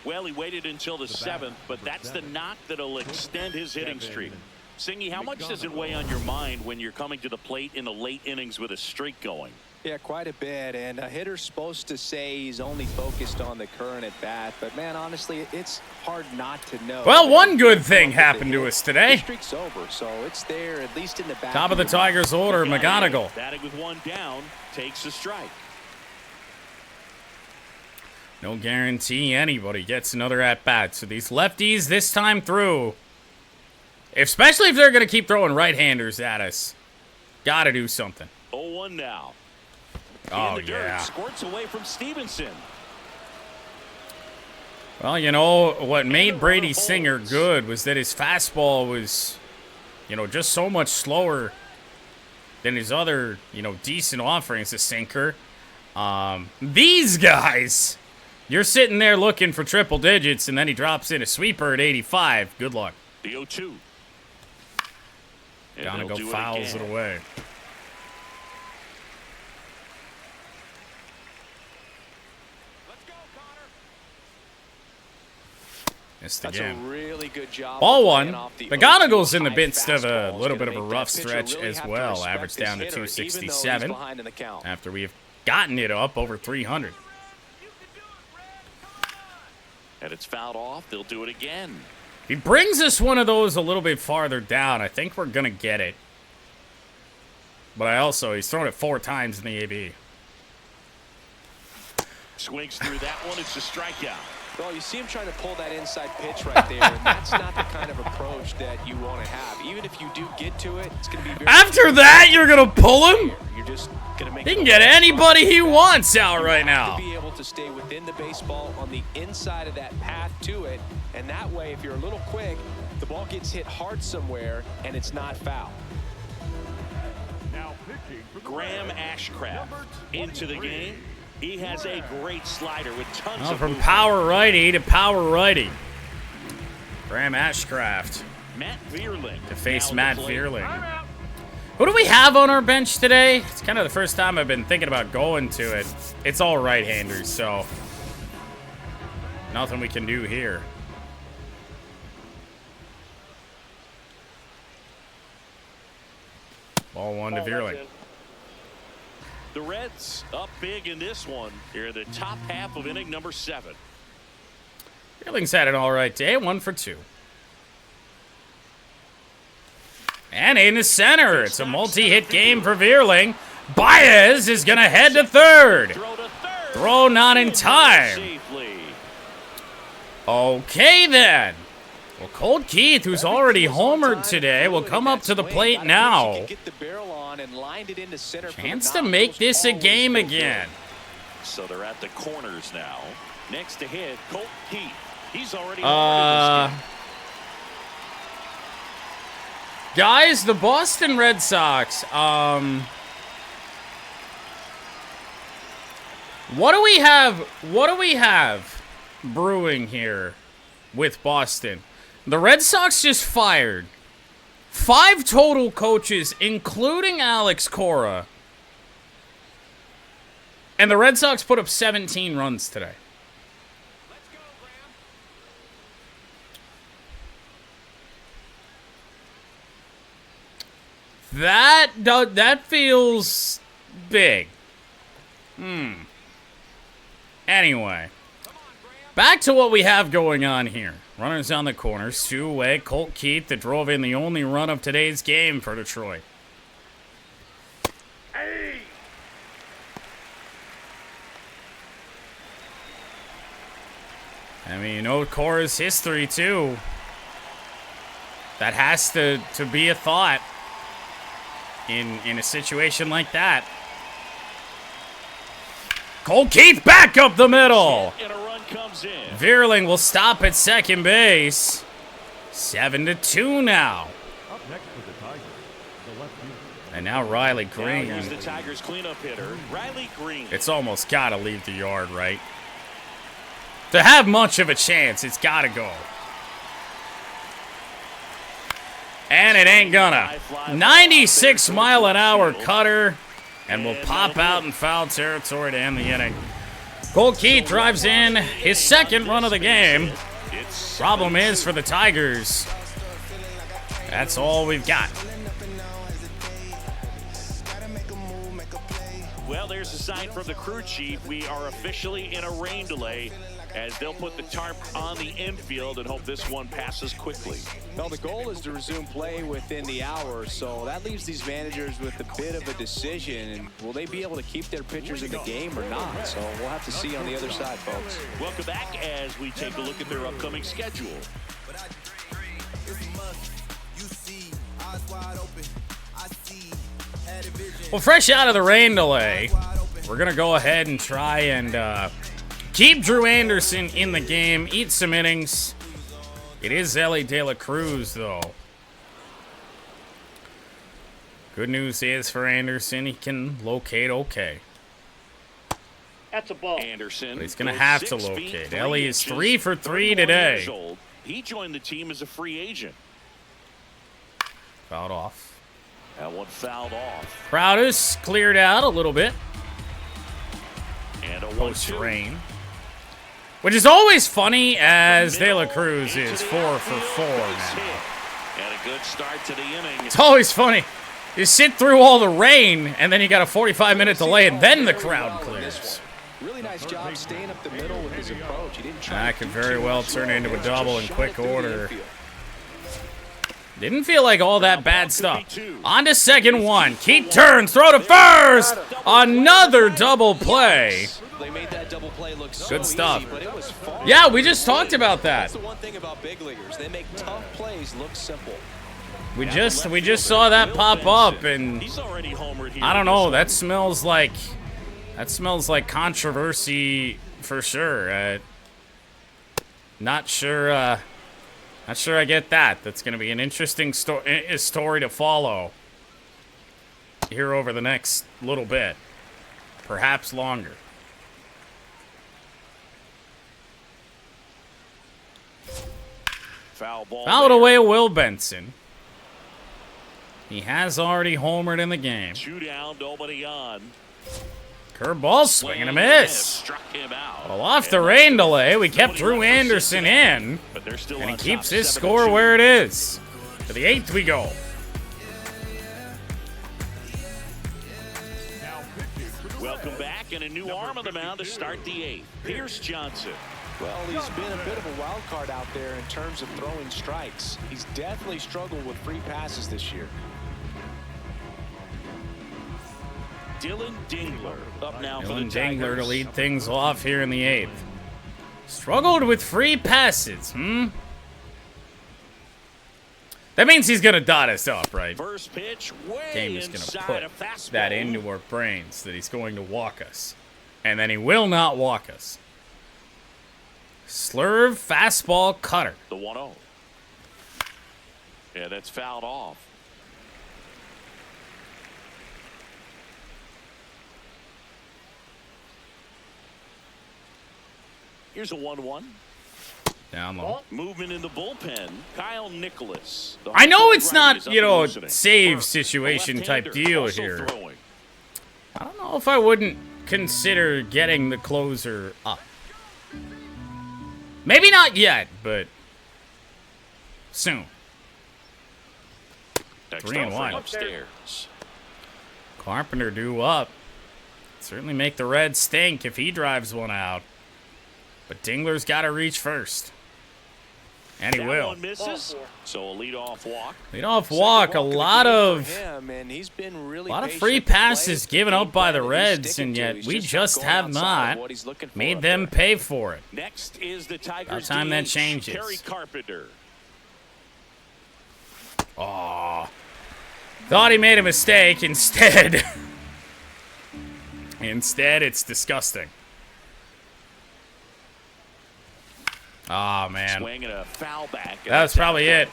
[SPEAKER 1] Well, he waited until the 7th, but that's the knock that'll extend his hitting streak. Singy, how much does it weigh on your mind when you're coming to the plate in the late innings with a streak going?
[SPEAKER 2] Yeah, quite a bit, and a hitter's supposed to say he's only focused on the current at bat, but man, honestly, it's hard not to know.
[SPEAKER 3] Well, one good thing happened to us today.
[SPEAKER 2] The streak's over, so it's there at least in the back.
[SPEAKER 3] Top of the Tigers order, McGonigal.
[SPEAKER 1] Batting with 1 down, takes a strike.
[SPEAKER 3] No guarantee anybody gets another at-bat. So these lefties this time through, especially if they're going to keep throwing right-handers at us, got to do something.
[SPEAKER 1] 0-1 now.
[SPEAKER 3] Oh,
[SPEAKER 1] in the
[SPEAKER 3] yeah.
[SPEAKER 1] dirt, squirts away from Stevenson.
[SPEAKER 3] Well, you know, what made Brady Singer good was that his fastball was, you know, just so much slower than his other, you know, decent offerings, a sinker. These guys, you're sitting there looking for triple digits, and then he drops in a sweeper at 85. Good luck.
[SPEAKER 1] The 0-2.
[SPEAKER 3] Gonna go fouls it away. Missed again.
[SPEAKER 2] That's a really good job.
[SPEAKER 3] Ball one. McGonagall's in the midst of a little bit of a rough stretch as well. Average down to 267 after we have gotten it up over 300.
[SPEAKER 1] And it's fouled off. They'll do it again.
[SPEAKER 3] He brings us one of those a little bit farther down. I think we're going to get it. But he's thrown it 4 times in the AB.
[SPEAKER 1] Swings through that one. It's a strikeout.
[SPEAKER 2] Well, you see him trying to pull that inside pitch right there, and that's not the kind of approach that you want to have. Even if you do get to it, it's going to be very...
[SPEAKER 3] After that, you're going to pull him?
[SPEAKER 2] You're just going to make...
[SPEAKER 3] He can get anybody he wants out right now.
[SPEAKER 2] To be able to stay within the baseball on the inside of that path to it, and that way, if you're a little quick, the ball gets hit hard somewhere, and it's not foul.
[SPEAKER 4] Now pitching for the
[SPEAKER 1] Graham Ashcraft into the game. He has a great slider with tons of
[SPEAKER 3] From
[SPEAKER 1] movement.
[SPEAKER 3] power righty to power righty. Graham Ashcraft
[SPEAKER 1] Matt Vierling
[SPEAKER 3] to face
[SPEAKER 1] now
[SPEAKER 3] Matt
[SPEAKER 1] at the plate.
[SPEAKER 3] Vierling. Who do we have on our bench today? It's kind of the first time I've been thinking about going to it. It's all right-handers, so nothing we can do here. Ball one to Vierling.
[SPEAKER 1] The Reds up big in this one. Here in the top half of inning number 7.
[SPEAKER 3] Vierling's had an all right day, 1 for 2. And in the center, it's a multi-hit game for Vierling. Baez is going to head to third. Throw not in time. Okay, then. Well, Colt Keith, who's already homered today, will come up to the plate now. Chance to make this a game again.
[SPEAKER 1] So they're at the corners now. Next to hit, Colt Keith. He's already homered in this game.
[SPEAKER 3] Guys, the Boston Red Sox, what do we have brewing here with Boston? The Red Sox just fired 5 total coaches, including Alex Cora. And the Red Sox put up 17 runs today. That feels big. Anyway, back to what we have going on here. Runners on the corners, 2 away. Colt Keith that drove in the only run of today's game for Detroit.
[SPEAKER 5] Hey!
[SPEAKER 3] I mean, you know Cora's history, too. That has to be a thought in a situation like that. Colt Keith back up the middle.
[SPEAKER 1] And a run comes in.
[SPEAKER 3] Vierling will stop at second base. 7-2 now.
[SPEAKER 4] Up next for the Tigers, the left fielder.
[SPEAKER 3] And now Riley Green.
[SPEAKER 1] Now here's the Tigers cleanup hitter, Riley Green.
[SPEAKER 3] It's almost got to leave the yard, right? To have much of a chance, it's got to go. And it ain't gonna. 96-mile-an-hour cutter. And will pop out in foul territory to end the inning. Colt Keith drives in his second run of the game. Problem is for the Tigers, that's all we've got.
[SPEAKER 1] Well, there's a sign from the crew chief. We are officially in a rain delay. as they'll put the tarp on the infield and hope this one passes quickly.
[SPEAKER 2] Well, the goal is to resume play within the hour, so that leaves these managers with a bit of a decision. And will they be able to keep their pitchers in the game or not? So we'll have to see on the other side, folks.
[SPEAKER 1] Welcome back as we take a look at their upcoming schedule.
[SPEAKER 3] Well, fresh out of the rain delay, we're going to go ahead and try and keep Drew Anderson in the game, eat some innings. It is Ellie De La Cruz, though. Good news is for Anderson, he can locate okay.
[SPEAKER 5] That's a ball.
[SPEAKER 1] Anderson,
[SPEAKER 3] But he's going to have to locate. Ellie is 3 for 3 today.
[SPEAKER 1] He joined the team as a free agent.
[SPEAKER 3] Fouled off.
[SPEAKER 1] That one fouled off.
[SPEAKER 3] Crowd is cleared out a little bit.
[SPEAKER 1] And a
[SPEAKER 3] Post-rain. Which is always funny as De La Cruz is 4 for 4 now.
[SPEAKER 1] And a good start to the inning.
[SPEAKER 3] It's always funny. You sit through all the rain, and then you got a 45-minute delay, and then the crowd clears.
[SPEAKER 2] Really nice job staying up the middle with his approach. He didn't try
[SPEAKER 3] That could very well turn into a double in quick order. Didn't feel like all that bad stuff. On to second one. Keith turns, throw to first. Another double play.
[SPEAKER 2] They made that double play look so
[SPEAKER 3] Good stuff.
[SPEAKER 2] easy, but it was far.
[SPEAKER 3] Yeah, we just talked about that.
[SPEAKER 2] That's the one thing about big leaguers. They make tough plays look simple.
[SPEAKER 3] We just saw that pop up, and
[SPEAKER 1] He's already homered here.
[SPEAKER 3] I don't know. That smells like controversy for sure. Not sure I get that. That's going to be an interesting story to follow here over the next little bit, perhaps longer.
[SPEAKER 1] Foul ball.
[SPEAKER 3] Fouled away Will Benson. He has already homered in the game.
[SPEAKER 1] 2 down, nobody on.
[SPEAKER 3] Curveball, swing and a miss.
[SPEAKER 1] Struck him out.
[SPEAKER 3] Well, off the rain delay, we kept Drew Anderson in,
[SPEAKER 1] But they're still
[SPEAKER 3] and he
[SPEAKER 1] on
[SPEAKER 3] keeps
[SPEAKER 1] top,
[SPEAKER 3] his
[SPEAKER 1] 7-2.
[SPEAKER 3] score where it is. To the 8th we go.
[SPEAKER 1] Welcome back, and a new arm on the mound to start the 8th. Pierce Johnson.
[SPEAKER 2] Well, he's been a bit of a wild card out there in terms of throwing strikes. He's definitely struggled with free passes this year.
[SPEAKER 1] Dylan Dingler up now for the
[SPEAKER 3] Dylan Dingler to
[SPEAKER 1] Tigers.
[SPEAKER 3] lead things off here in the 8th. Struggled with free passes, That means he's going to dot us up, right?
[SPEAKER 1] First pitch, way
[SPEAKER 3] Game is going to
[SPEAKER 1] inside
[SPEAKER 3] put
[SPEAKER 1] a fastball.
[SPEAKER 3] that into our brains that he's going to walk us. And then he will not walk us. Slurve, fastball, cutter.
[SPEAKER 1] The 1-0. Yeah, that's fouled off. Here's a 1-1.
[SPEAKER 3] Down low.
[SPEAKER 1] Movement in the bullpen. Kyle Nicholas. The
[SPEAKER 3] I know
[SPEAKER 1] home
[SPEAKER 3] it's
[SPEAKER 1] run
[SPEAKER 3] not,
[SPEAKER 1] is up
[SPEAKER 3] you know,
[SPEAKER 1] and loosening.
[SPEAKER 3] save
[SPEAKER 1] First,
[SPEAKER 3] situation
[SPEAKER 1] a
[SPEAKER 3] type
[SPEAKER 1] left-hander
[SPEAKER 3] deal
[SPEAKER 1] also
[SPEAKER 3] here.
[SPEAKER 1] throwing.
[SPEAKER 3] I don't know if I wouldn't consider getting the closer up. Maybe not yet, but soon.
[SPEAKER 1] Next
[SPEAKER 3] 3-1.
[SPEAKER 1] offering upstairs.
[SPEAKER 3] Carpenter due up. Certainly make the Reds stink if he drives one out. But Dingler's got to reach first. And he
[SPEAKER 1] That
[SPEAKER 3] will.
[SPEAKER 1] one misses. So a leadoff walk.
[SPEAKER 3] Leadoff walk, a lot of
[SPEAKER 2] Free
[SPEAKER 3] passes given up by the Reds, and yet we just have not made them pay for it.
[SPEAKER 1] Next is the Tigers.
[SPEAKER 3] About time that
[SPEAKER 1] DH,
[SPEAKER 3] changes.
[SPEAKER 1] Kerry Carpenter.
[SPEAKER 3] Aw. Thought he made a mistake. Instead, it's disgusting. Oh, man.
[SPEAKER 1] Swinging a foul back.
[SPEAKER 3] That was probably it.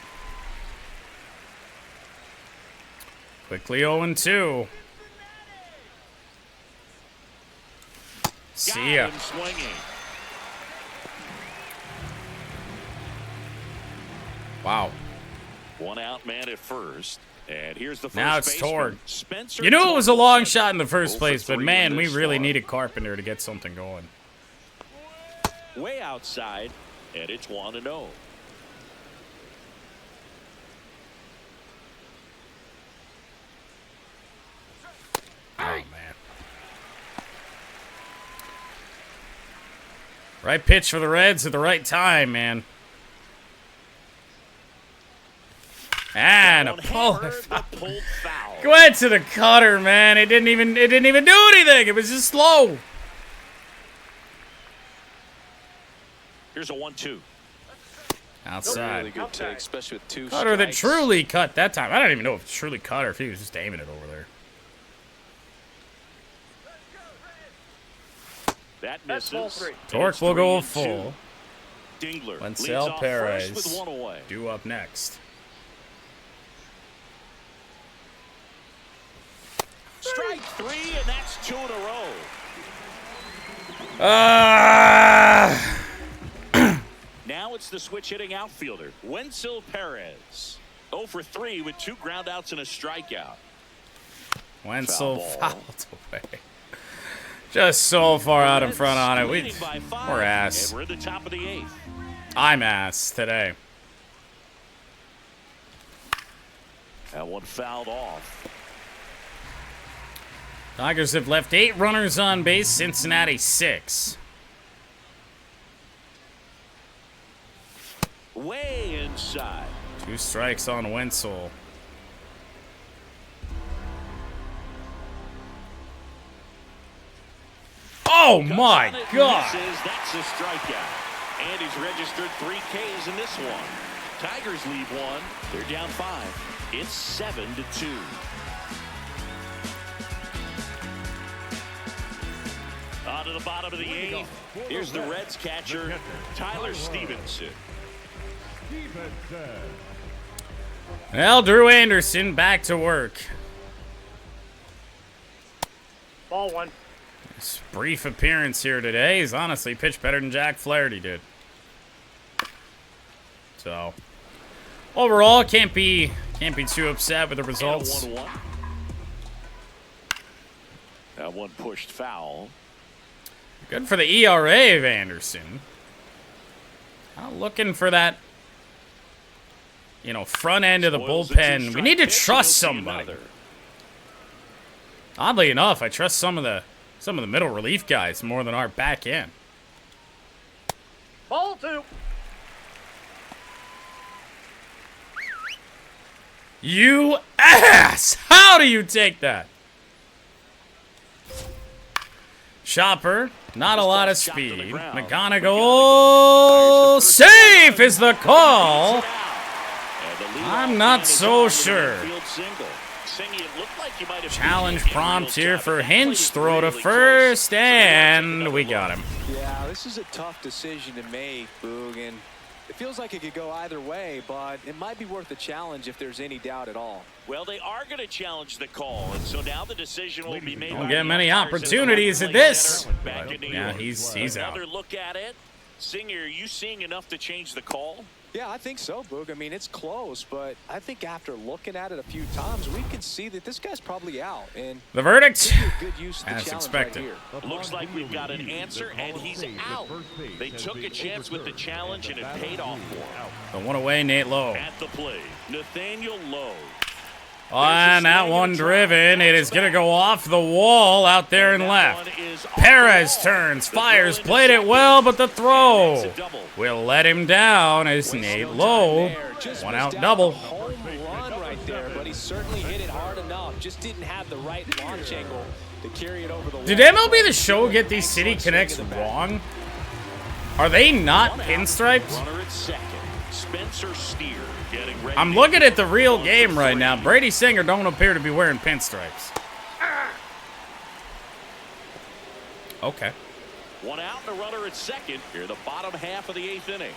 [SPEAKER 3] Quickly 0-2. See ya.
[SPEAKER 1] Got him swinging.
[SPEAKER 3] Wow.
[SPEAKER 1] One out man at first. And here's the first
[SPEAKER 3] Now it's
[SPEAKER 1] baseman,
[SPEAKER 3] Torg.
[SPEAKER 1] Spencer
[SPEAKER 3] You knew it was a
[SPEAKER 1] Torg.
[SPEAKER 3] long shot in the first
[SPEAKER 1] 0 for
[SPEAKER 3] place, but
[SPEAKER 1] 3
[SPEAKER 3] man,
[SPEAKER 1] in
[SPEAKER 3] we
[SPEAKER 1] this
[SPEAKER 3] really
[SPEAKER 1] one.
[SPEAKER 3] needed Carpenter to get something going.
[SPEAKER 1] Way outside, and it's 1-0.
[SPEAKER 3] Oh, man. Right pitch for the Reds at the right time, man. And a pull. Go ahead to the cutter, man. It didn't even do anything. It was just slow.
[SPEAKER 1] Here's a 1-2.
[SPEAKER 3] Outside.
[SPEAKER 2] Really good take, especially with 2
[SPEAKER 3] Cutter that
[SPEAKER 2] strikes.
[SPEAKER 3] truly cut that time. I don't even know if it's truly cut or if he was just aiming it over there.
[SPEAKER 1] That misses.
[SPEAKER 3] Torque will go full.
[SPEAKER 1] Dingler
[SPEAKER 3] Wencel Perez due up next.
[SPEAKER 1] Strike 3, and that's 2 in a row. Now it's the switch-hitting outfielder, Wencel Perez. 0 for 3 with 2 groundouts and a strikeout.
[SPEAKER 3] Wencel fouled away. Just so far out in front on it. We're ass.
[SPEAKER 1] And we're at the top of the 8th.
[SPEAKER 3] I'm ass today.
[SPEAKER 1] That one fouled off.
[SPEAKER 3] Tigers have left 8 runners on base, Cincinnati 6.
[SPEAKER 1] Way inside.
[SPEAKER 3] 2 strikes on Wencel. Oh my God!
[SPEAKER 1] That's a strikeout. And he's registered 3 Ks in this one. Tigers lead 1. They're down 5. It's 7-2. On to the bottom of the 8th. Here's the Reds catcher, Tyler Stevenson.
[SPEAKER 3] Well, Drew Anderson back to work.
[SPEAKER 5] Ball 1.
[SPEAKER 3] His brief appearance here today. He's honestly pitched better than Jack Flaherty did. So, overall, can't be too upset with the results.
[SPEAKER 1] 1-1. That one pushed foul.
[SPEAKER 3] Good for the ERA of Anderson. Not looking for that, front end of the bullpen. We need to trust somebody. Oddly enough, I trust some of the middle relief guys more than our back end.
[SPEAKER 5] Ball 2.
[SPEAKER 3] You ass! How do you take that? Chopper, not a lot of speed. McGonigal, safe is the call. I'm not so sure. Challenge prompt here for Hinch. Throw to first, and we got him.
[SPEAKER 2] Yeah, this is a tough decision to make, Boog, and it feels like it could go either way, but it might be worth a challenge if there's any doubt at all.
[SPEAKER 1] Well, they are going to challenge the call, and so now the decision will be made.
[SPEAKER 3] Don't get many opportunities at this. Yeah, he's out.
[SPEAKER 1] Another look at it. Singer, are you seeing enough to change the call?
[SPEAKER 2] Yeah, I think so, Boog. I mean, it's close, but I think after looking at it a few times, we can see that this guy's probably out. And
[SPEAKER 3] the verdict,
[SPEAKER 2] good use of the
[SPEAKER 3] as
[SPEAKER 2] challenge
[SPEAKER 3] expected.
[SPEAKER 2] right here.
[SPEAKER 1] Looks like we've got an answer, and he's out. They took a chance with the challenge, and it paid off for him.
[SPEAKER 3] The one away, Nate Lowe.
[SPEAKER 1] At the plate, Nathaniel Lowe.
[SPEAKER 3] On that one driven, it is going to go off the wall out there and left. Perez turns, fires, played it well, but the throw will let him down as Nate Lowe, one out double.
[SPEAKER 2] Home run right there, but he certainly hit it hard enough. Just didn't have the right launch angle to carry it over the wall.
[SPEAKER 3] Did MLB The Show get these City Connects wrong? Are they not pinstripes?
[SPEAKER 1] Runner at second. Spencer Steer getting ready.
[SPEAKER 3] I'm looking at the real game right now. Brady Singer don't appear to be wearing pinstripes. Okay.
[SPEAKER 1] One out and a runner at second. Here, the bottom half of the 8th inning.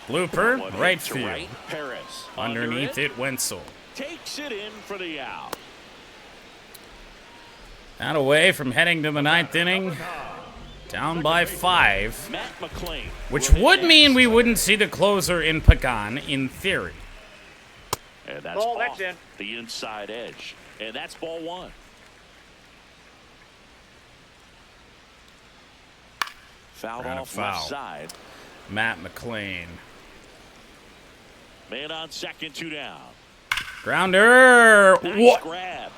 [SPEAKER 3] Blooper, right field.
[SPEAKER 1] Right. Perez
[SPEAKER 3] Underneath it, Wencel.
[SPEAKER 1] Takes it in for the out.
[SPEAKER 3] Out away from heading to the 9th inning. Down by 5.
[SPEAKER 1] Matt McLean,
[SPEAKER 3] which would mean we wouldn't see the closer in Pagan, in theory.
[SPEAKER 1] And that's
[SPEAKER 5] Ball,
[SPEAKER 1] off
[SPEAKER 5] that's in.
[SPEAKER 1] the inside edge. And that's ball 1. Fouled
[SPEAKER 3] Ran a
[SPEAKER 1] off
[SPEAKER 3] foul.
[SPEAKER 1] left side.
[SPEAKER 3] Matt McLean.
[SPEAKER 1] Man on second, 2 down.
[SPEAKER 3] Grounder.
[SPEAKER 1] Nice
[SPEAKER 3] What?
[SPEAKER 1] grab.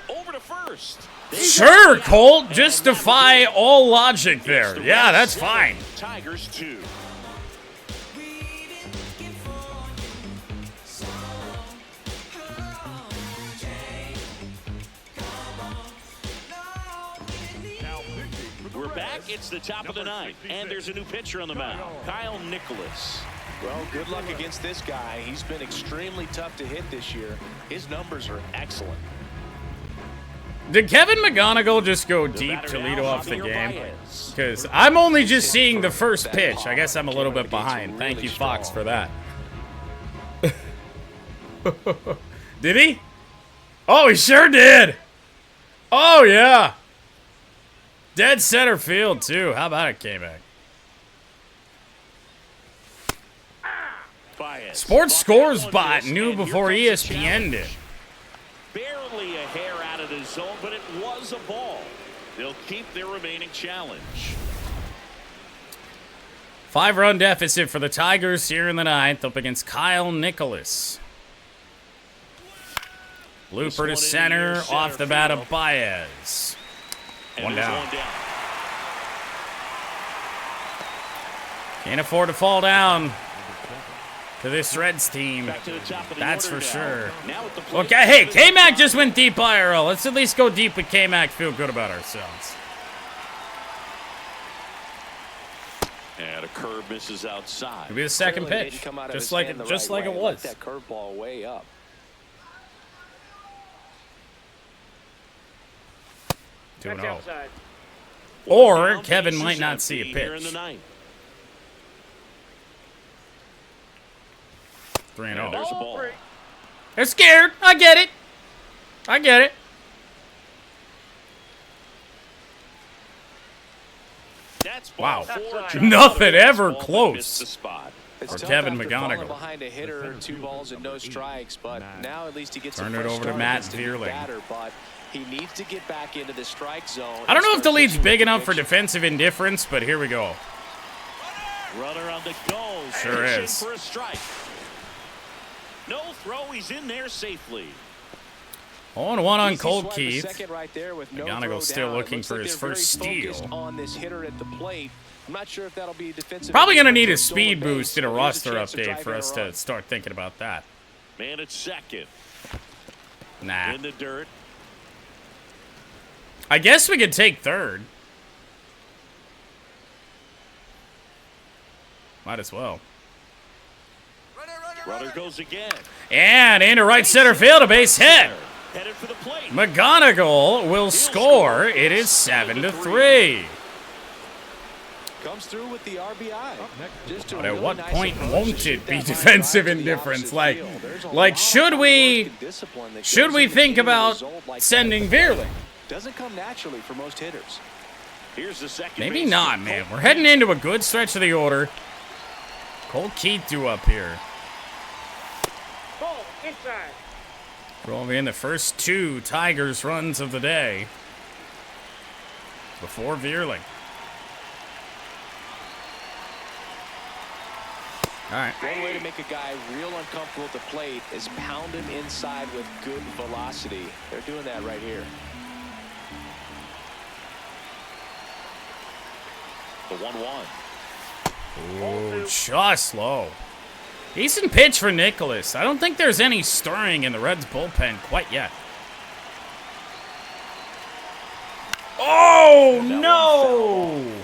[SPEAKER 1] Over to first. first.
[SPEAKER 3] Sure, Colt. Just defy all logic there. Yeah, that's fine.
[SPEAKER 1] Tigers 2. We're back. It's the top of the ninth, and there's a new pitcher on the mound, Kyle Nicholas.
[SPEAKER 2] Well, good luck against this guy. He's been extremely tough to hit this year. His numbers are excellent.
[SPEAKER 3] Did Kevin McGonigal just go deep to lead off the game? Because I'm only just seeing the first pitch. I guess I'm a little bit behind. Thank you, Fox, for that. Did he? Oh, he sure did. Oh, yeah. Dead center field, too. How about it, K-Mac? Sports Scores Bot knew before ESPN did.
[SPEAKER 1] Barely a hair out of the zone, but it was a ball. They'll keep their remaining challenge.
[SPEAKER 3] 5-run deficit for the Tigers here in the ninth, up against Kyle Nicholas. Blooper to center, off the bat of Baez. One down. Can't afford to fall down to this Reds team. That's for sure. Okay, hey, K-Mac just went deep IRL. Let's at least go deep with K-Mac, feel good about ourselves.
[SPEAKER 1] And a curve misses outside.
[SPEAKER 3] It'll be the second pitch, just like it was.
[SPEAKER 2] That curveball way up.
[SPEAKER 5] That's outside.
[SPEAKER 3] Or Kevin might not see a pitch. 3-0.
[SPEAKER 1] There's a ball.
[SPEAKER 3] They're scared. I get it. I get it. Wow. Nothing ever close for Kevin McGonigal.
[SPEAKER 2] Behind a hitter, 2 balls and no strikes, but now at least he gets
[SPEAKER 3] Turn it over to Matt Vierling.
[SPEAKER 2] But he needs to get back into the strike zone.
[SPEAKER 3] I don't know if the lead's big enough for defensive indifference, but here we go.
[SPEAKER 1] Runner on the goal.
[SPEAKER 3] Sure is.
[SPEAKER 1] For a strike. No throw. He's in there safely.
[SPEAKER 3] 0-1 on Colt Keith.
[SPEAKER 2] McGonigal's
[SPEAKER 3] still looking for his first steal.
[SPEAKER 2] On this hitter at the plate. I'm not sure if that'll be defensive.
[SPEAKER 3] Probably going to need a speed boost in a roster update for us to start thinking about that.
[SPEAKER 1] Man at second.
[SPEAKER 3] Nah.
[SPEAKER 1] In the dirt.
[SPEAKER 3] I guess we could take third. Might as well.
[SPEAKER 1] Runner goes again.
[SPEAKER 3] And into right center field, a base hit.
[SPEAKER 1] Headed for the plate.
[SPEAKER 3] McGonigal will score. It is 7-3.
[SPEAKER 2] Comes through with the RBI.
[SPEAKER 3] But at what point won't it be defensive indifference? Like should we think about sending Vierling?
[SPEAKER 2] Doesn't come naturally for most hitters.
[SPEAKER 1] Here's the second.
[SPEAKER 3] Maybe not, man. We're heading into a good stretch of the order. Colt Keith due up here.
[SPEAKER 5] Ball inside.
[SPEAKER 3] Rolling in the first 2 Tigers runs of the day before Vierling. All right.
[SPEAKER 2] One way to make a guy real uncomfortable at the plate is pound him inside with good velocity. They're doing that right here.
[SPEAKER 1] The 1-1.
[SPEAKER 3] Ooh, just low. Decent pitch for Nicholas. I don't think there's any stirring in the Reds bullpen quite yet. Oh, no!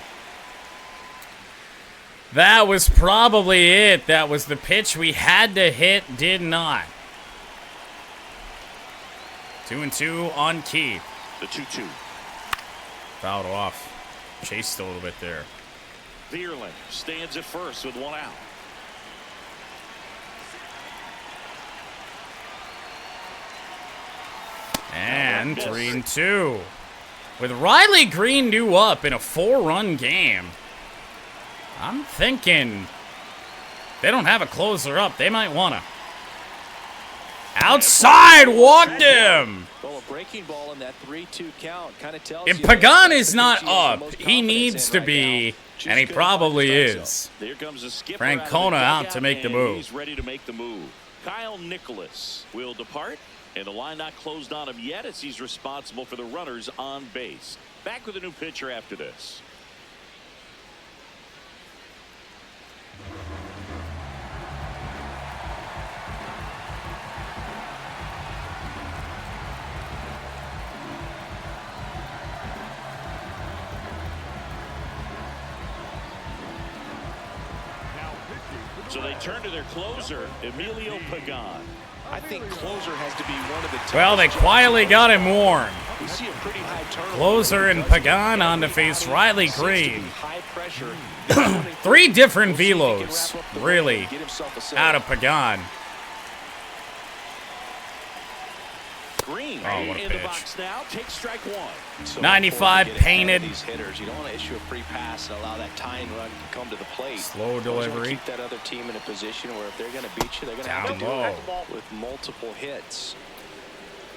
[SPEAKER 3] That was probably it. That was the pitch we had to hit, did not. 2-2 on Keith.
[SPEAKER 1] The 2-2.
[SPEAKER 3] Fouled off. Chased a little bit there.
[SPEAKER 1] Vierling stands at first with 1 out.
[SPEAKER 3] And 3-2. With Riley Green due up in a 4-run game, I'm thinking they don't have a closer up. They might want to. Outside, walked him.
[SPEAKER 2] Well, a breaking ball in that 3-2 count kind of tells
[SPEAKER 3] If
[SPEAKER 2] you
[SPEAKER 3] Pagan is not up, he needs to be, and he probably is.
[SPEAKER 1] There comes a skipper
[SPEAKER 3] Francona out to make the move.
[SPEAKER 1] He's ready to make the move. Kyle Nicholas will depart, and the line not closed on him yet as he's responsible for the runners on base. Back with a new pitcher after this. So they turn to their closer, Emilio Pagan.
[SPEAKER 2] I think closer has to be one of the.
[SPEAKER 3] Well, they quietly got him warm.
[SPEAKER 2] We see a pretty high turnover.
[SPEAKER 3] Closer and Pagan on to face Riley Green.
[SPEAKER 2] High pressure.
[SPEAKER 3] 3 different velos, really, out of Pagan.
[SPEAKER 1] Green
[SPEAKER 3] Oh, what a
[SPEAKER 1] in
[SPEAKER 3] pitch.
[SPEAKER 1] the box now. Take strike 1.
[SPEAKER 2] So
[SPEAKER 3] 95
[SPEAKER 2] important to get ahead of
[SPEAKER 3] painted.
[SPEAKER 2] These hitters, you don't want to issue a free pass and allow that tying run to come to the plate.
[SPEAKER 3] Slow
[SPEAKER 2] You always wanna
[SPEAKER 3] delivery.
[SPEAKER 2] Keep that other team in a position where if they're going to beat you, they're going to
[SPEAKER 3] Down
[SPEAKER 2] have to do
[SPEAKER 3] low.
[SPEAKER 2] it with multiple hits.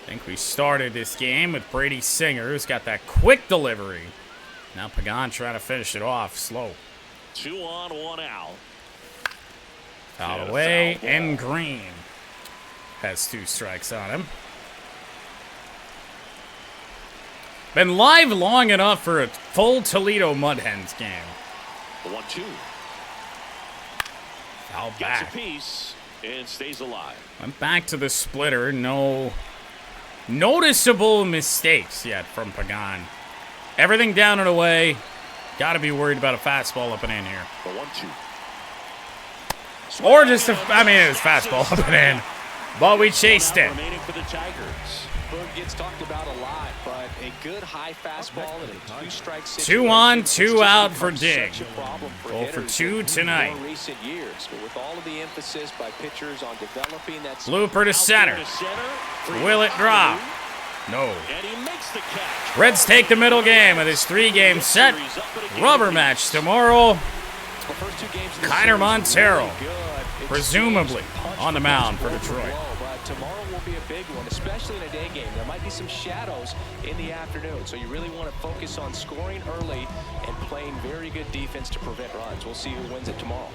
[SPEAKER 3] I think we started this game with Brady Singer, who's got that quick delivery. Now Pagan trying to finish it off slow.
[SPEAKER 1] 2 on, 1 out.
[SPEAKER 3] Foul away, and Green has 2 strikes on him. Been live long enough for a full Toledo Mud Hens game.
[SPEAKER 1] The 1-2.
[SPEAKER 3] Foul
[SPEAKER 1] Gets
[SPEAKER 3] back.
[SPEAKER 1] a piece and stays alive.
[SPEAKER 3] Went back to the splitter. No noticeable mistakes yet from Pagan. Everything down and away. Got to be worried about a fastball up and in here.
[SPEAKER 1] The 1-2.
[SPEAKER 3] Or just a, I mean, it was fastball up and in. But we chased it.
[SPEAKER 1] Remaining for the Tigers.
[SPEAKER 2] Boog gets talked about a lot, but a good high fastball and a 2-strike
[SPEAKER 3] 2 on, 2 out for Dig.
[SPEAKER 2] Such a problem for
[SPEAKER 3] 0 for
[SPEAKER 2] hitters
[SPEAKER 3] 2
[SPEAKER 2] in
[SPEAKER 3] tonight.
[SPEAKER 2] more recent years. But with all of the emphasis by pitchers on developing that
[SPEAKER 3] Blooper to
[SPEAKER 1] Out
[SPEAKER 3] center.
[SPEAKER 1] there to center.
[SPEAKER 3] Will it drop? No.
[SPEAKER 1] And he makes the catch.
[SPEAKER 3] Reds take the middle game of this 3-game set.
[SPEAKER 1] Series up and again.
[SPEAKER 3] Rubber match tomorrow.
[SPEAKER 2] the first 2 games of the
[SPEAKER 3] Kiner
[SPEAKER 2] series
[SPEAKER 3] Montero,
[SPEAKER 2] were really good. It's
[SPEAKER 3] presumably
[SPEAKER 2] just punch
[SPEAKER 3] on the
[SPEAKER 2] for
[SPEAKER 3] mound
[SPEAKER 2] punch,
[SPEAKER 3] for
[SPEAKER 2] blow
[SPEAKER 3] Detroit.
[SPEAKER 2] blow. But tomorrow will be a big one, especially in a day game. There might be some shadows in the afternoon, so you really want to focus on scoring early and playing very good defense to prevent runs. We'll see who wins it tomorrow.